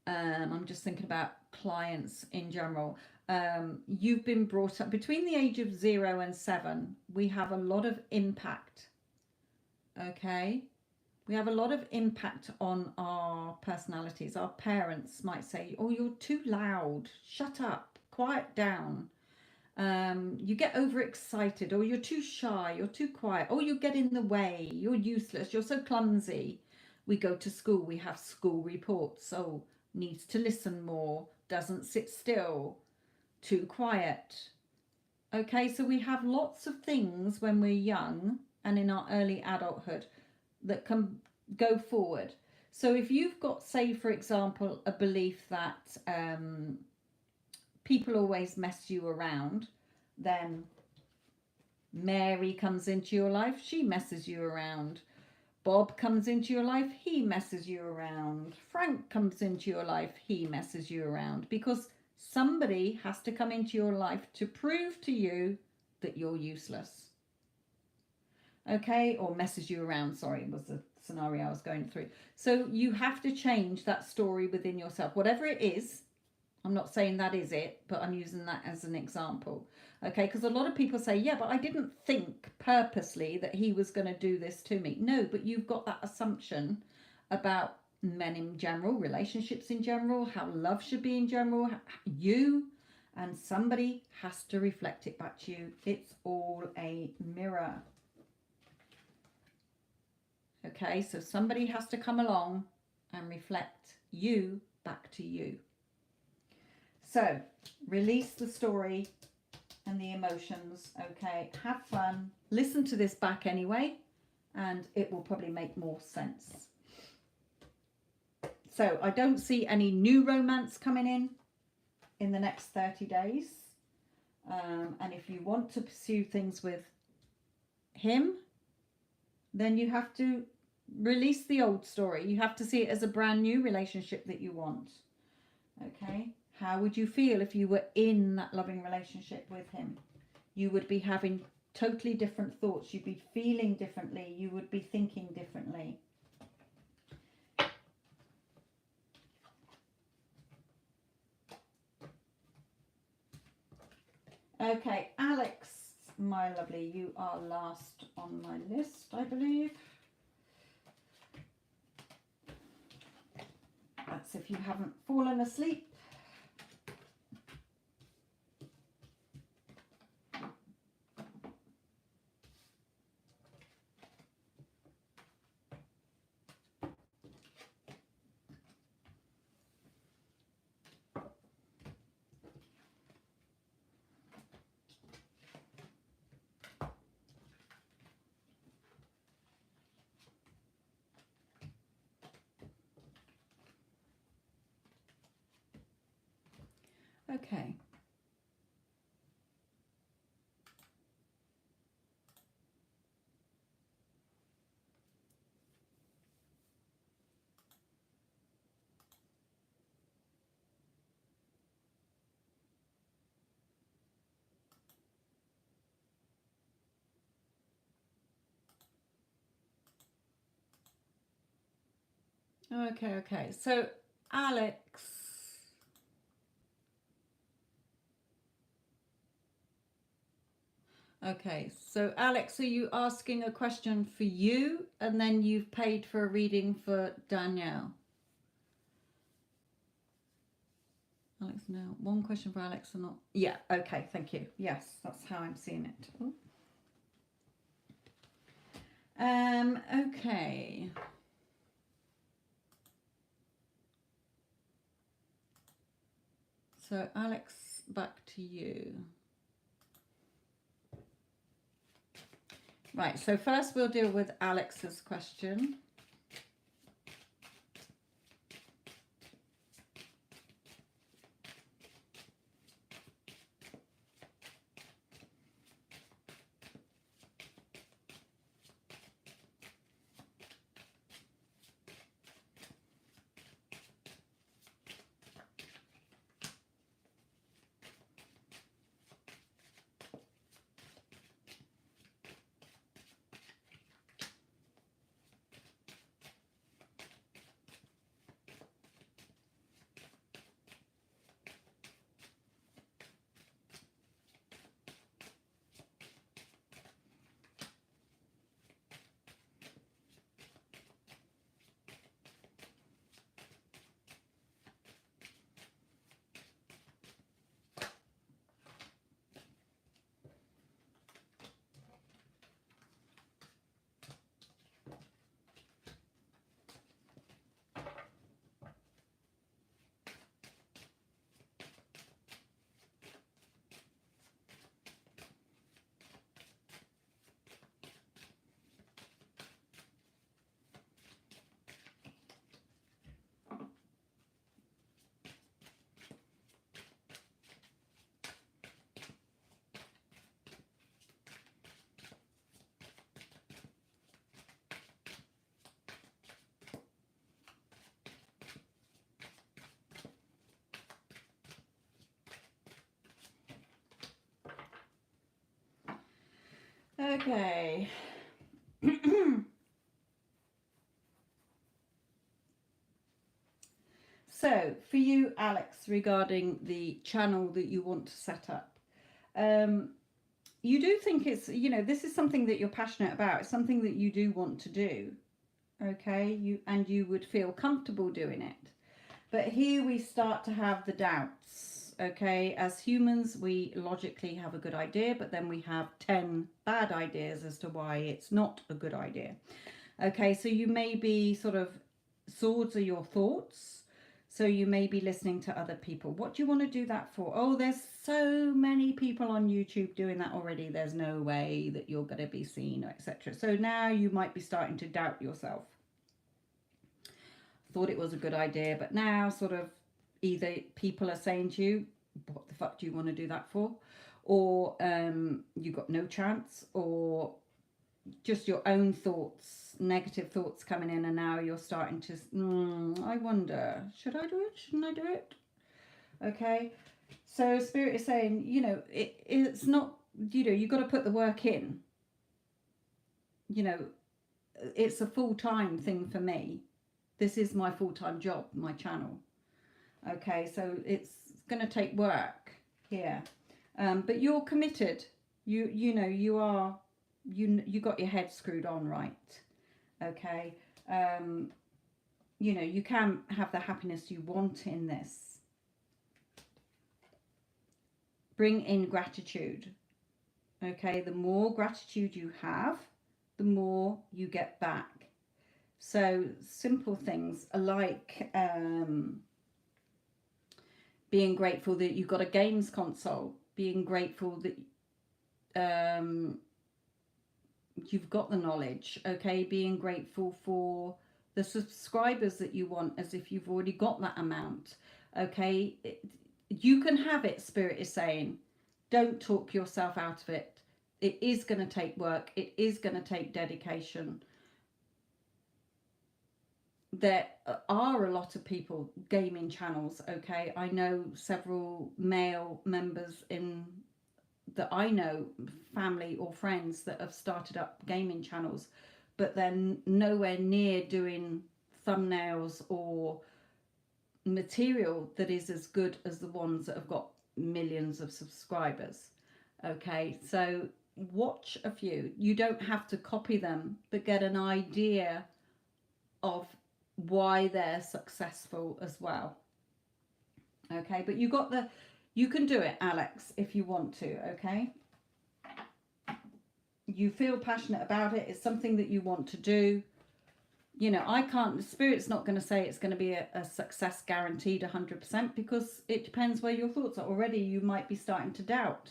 I'm just thinking about clients in general. You've been brought up between the age of 0 and 7. We have a lot of impact. Okay, we have a lot of impact on our personalities. Our parents might say, oh, you're too loud, shut up, quiet down. You get overexcited, or you're too shy, you're too quiet, or you get in the way, you're useless, you're so clumsy. We go to school, we have school reports. Oh, needs to listen more, doesn't sit still, too quiet. Okay, so we have lots of things when we're young and in our early adulthood that can go forward. So if you've got, say for example, a belief that people always mess you around, then Mary comes into your life, she messes you around. Bob comes into your life, he messes you around. Frank comes into your life, he messes you around, because somebody has to come into your life to prove to you that you're useless. Okay, or messes you around, sorry, was the scenario I was going through. So you have to change that story within yourself, whatever it is. I'm not saying that is it, but I'm using that as an example. Okay, because a lot of people say, yeah, but I didn't think purposely that he was going to do this to me. No, but you've got that assumption about men in general, relationships in general, how love should be in general, you, and somebody has to reflect it back to you. It's all a mirror. Okay, so somebody has to come along and reflect you back to you. So release the story and the emotions. Okay, have fun. Listen to this back anyway, and it will probably make more sense. So I don't see any new romance coming in the next 30 days. And if you want to pursue things with him, then you have to release the old story. You have to see it as a brand new relationship that you want. Okay, how would you feel if you were in that loving relationship with him? You would be having totally different thoughts. You'd be feeling differently. You would be thinking differently. Okay, Alex, my lovely, you are last on my list, I believe. That's if you haven't fallen asleep. Okay. Okay. So, Alex. Okay, so Alex, are you asking a question for you and then you've paid for a reading for Danielle? Alex, no. One question for Alex or not? Yeah, okay, thank you. Yes, that's how I'm seeing it. Okay. So Alex, back to you. Right, so first we'll deal with Alex's question. Okay. So for you, Alex, regarding the channel that you want to set up, you do think it's, you know, this is something that you're passionate about. It's something that you do want to do. Okay, you would feel comfortable doing it. But here we start to have the doubts. Okay, as humans, we logically have a good idea, but then we have 10 bad ideas as to why it's not a good idea. Okay, so you may be sort of, swords are your thoughts. So you may be listening to other people. What do you want to do that for? Oh, there's so many people on YouTube doing that already. There's no way that you're going to be seen, etc. So now you might be starting to doubt yourself. Thought it was a good idea, but now sort of either people are saying to you, what the fuck do you want to do that for? Or you got no chance, or just your own thoughts, negative thoughts coming in, and now you're starting to, I wonder, should I do it? Shouldn't I do it? Okay, so Spirit is saying, you know, it's not, you know, you've got to put the work in. You know, it's a full-time thing for me. This is my full-time job, my channel. Okay, so it's going to take work here, but you're committed. You know, you are. You got your head screwed on right. Okay, you know, you can have the happiness you want in this. Bring in gratitude. Okay, the more gratitude you have, the more you get back. So simple things like being grateful that you've got a games console, being grateful that you've got the knowledge, okay, being grateful for the subscribers that you want, as if you've already got that amount. Okay, you can have it. Spirit is saying, don't talk yourself out of it. It is going to take work. It is going to take dedication. There are a lot of people, gaming channels, okay. I know several male members in that I know, family or friends, that have started up gaming channels, but they're nowhere near doing thumbnails or material that is as good as the ones that have got millions of subscribers. Okay, so watch a few. You don't have to copy them, but get an idea of why they're successful as well. Okay, but you can do it, Alex, if you want to. Okay, you feel passionate about it. It's something that you want to do. you know, I can't, the Spirit's not going to say it's going to be a success guaranteed 100% because it depends where your thoughts are. Already you might be starting to doubt.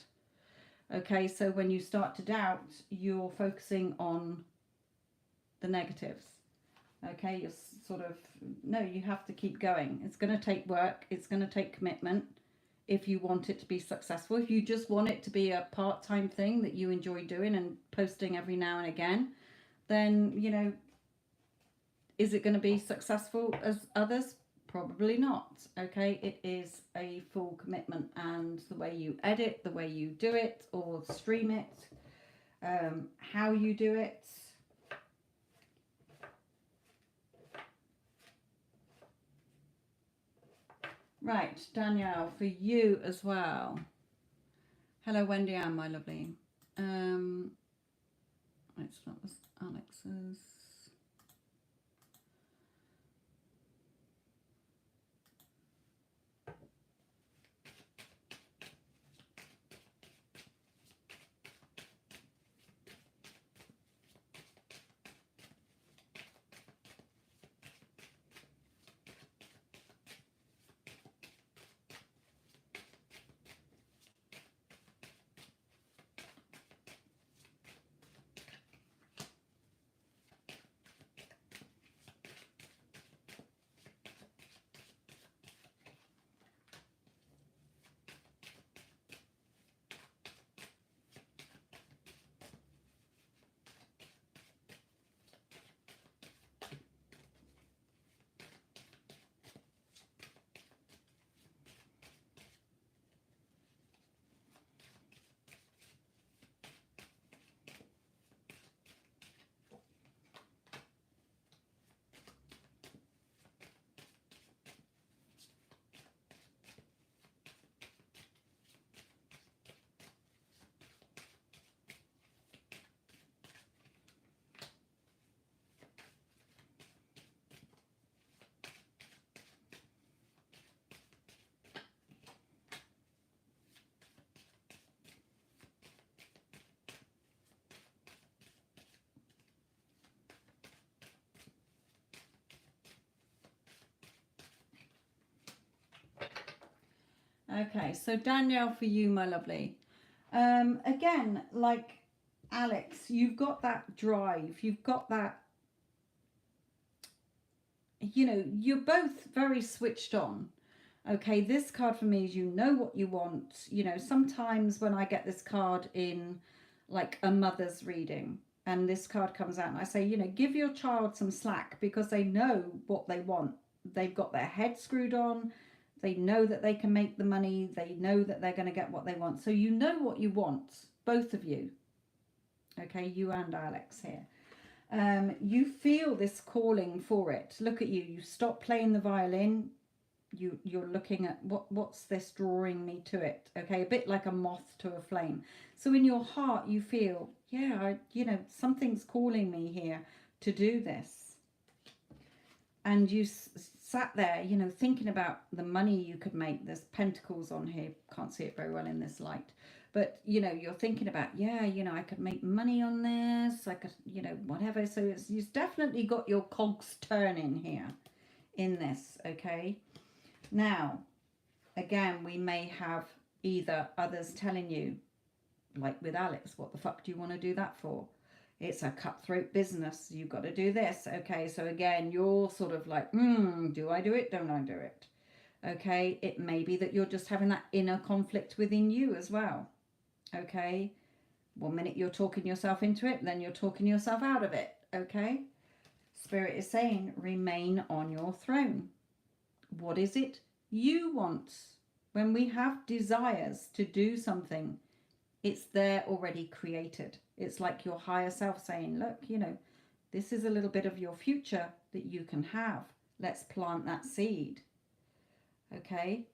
Okay, so when you start to doubt, you're focusing on the negatives. Okay, you're sort of, no, you have to keep going. It's going to take work. It's going to take commitment if you want it to be successful. If you just want it to be a part-time thing that you enjoy doing and posting every now and again, then, you know, is it going to be successful as others? Probably not. Okay, it is a full commitment, and the way you edit, the way you do it or stream it, how you do it. Right, Danielle, for you as well. Hello, Wendy Ann, my lovely. Right, so that was Alex's. Okay, so Danielle, for you, my lovely. Again, like Alex, you've got that drive, you've got that, you know, you're both very switched on. Okay, this card for me is you know what you want. You know, sometimes when I get this card in like a mother's reading and this card comes out and I say, you know, give your child some slack because they know what they want. They've got their head screwed on. They know that they can make the money. They know that they're going to get what they want. So you know what you want, both of you. Okay, you and Alex here. You feel this calling for it. Look at you. You stop playing the violin. You're looking at what's this drawing me to it. Okay, a bit like a moth to a flame. So in your heart you feel, yeah, you know, something's calling me here to do this. And you sat there, you know, thinking about the money you could make. There's pentacles on here, can't see it very well in this light, but you know, you're thinking about, yeah, you know, I could make money on this, I could, you know, whatever. So it's, you've definitely got your cogs turning here in this. Okay, now again, we may have either others telling you, like with Alex, what the fuck do you want to do that for? It's a cutthroat business, you've got to do this. Okay, so again, you're sort of like, do I do it, don't I do it? Okay, it may be that you're just having that inner conflict within you as well. Okay, 1 minute you're talking yourself into it, then you're talking yourself out of it. Okay, Spirit is saying remain on your throne. What is it you want? When we have desires to do something, it's there already created. It's like your higher self saying, look, you know, this is a little bit of your future that you can have. Let's plant that seed. Okay,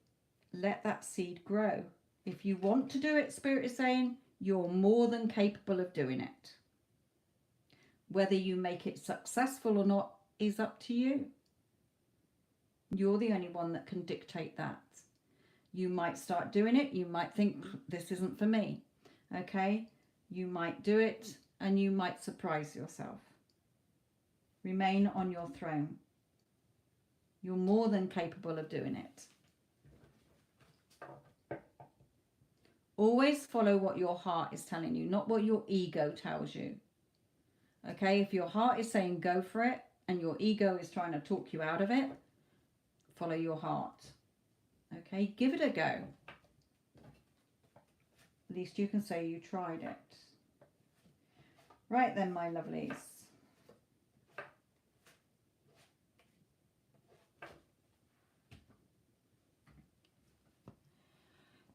let that seed grow. If you want to do it, Spirit is saying, you're more than capable of doing it. Whether you make it successful or not is up to you. You're the only one that can dictate that. You might start doing it. You might think, this isn't for me. Okay, you might do it and you might surprise yourself. Remain on your throne. You're more than capable of doing it. Always follow what your heart is telling you, not what your ego tells you. Okay, if your heart is saying go for it and your ego is trying to talk you out of it, follow your heart. Okay, give it a go. At least you can say you tried it. Right then, my lovelies.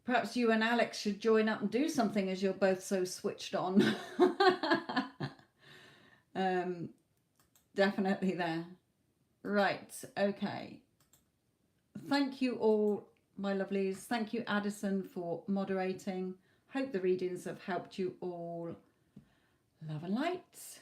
Perhaps you and Alex should join up and do something as you're both so switched on. Definitely there. Right, okay. Thank you all, my lovelies. Thank you, Addison, for moderating. Hope the readings have helped you all. Love and light.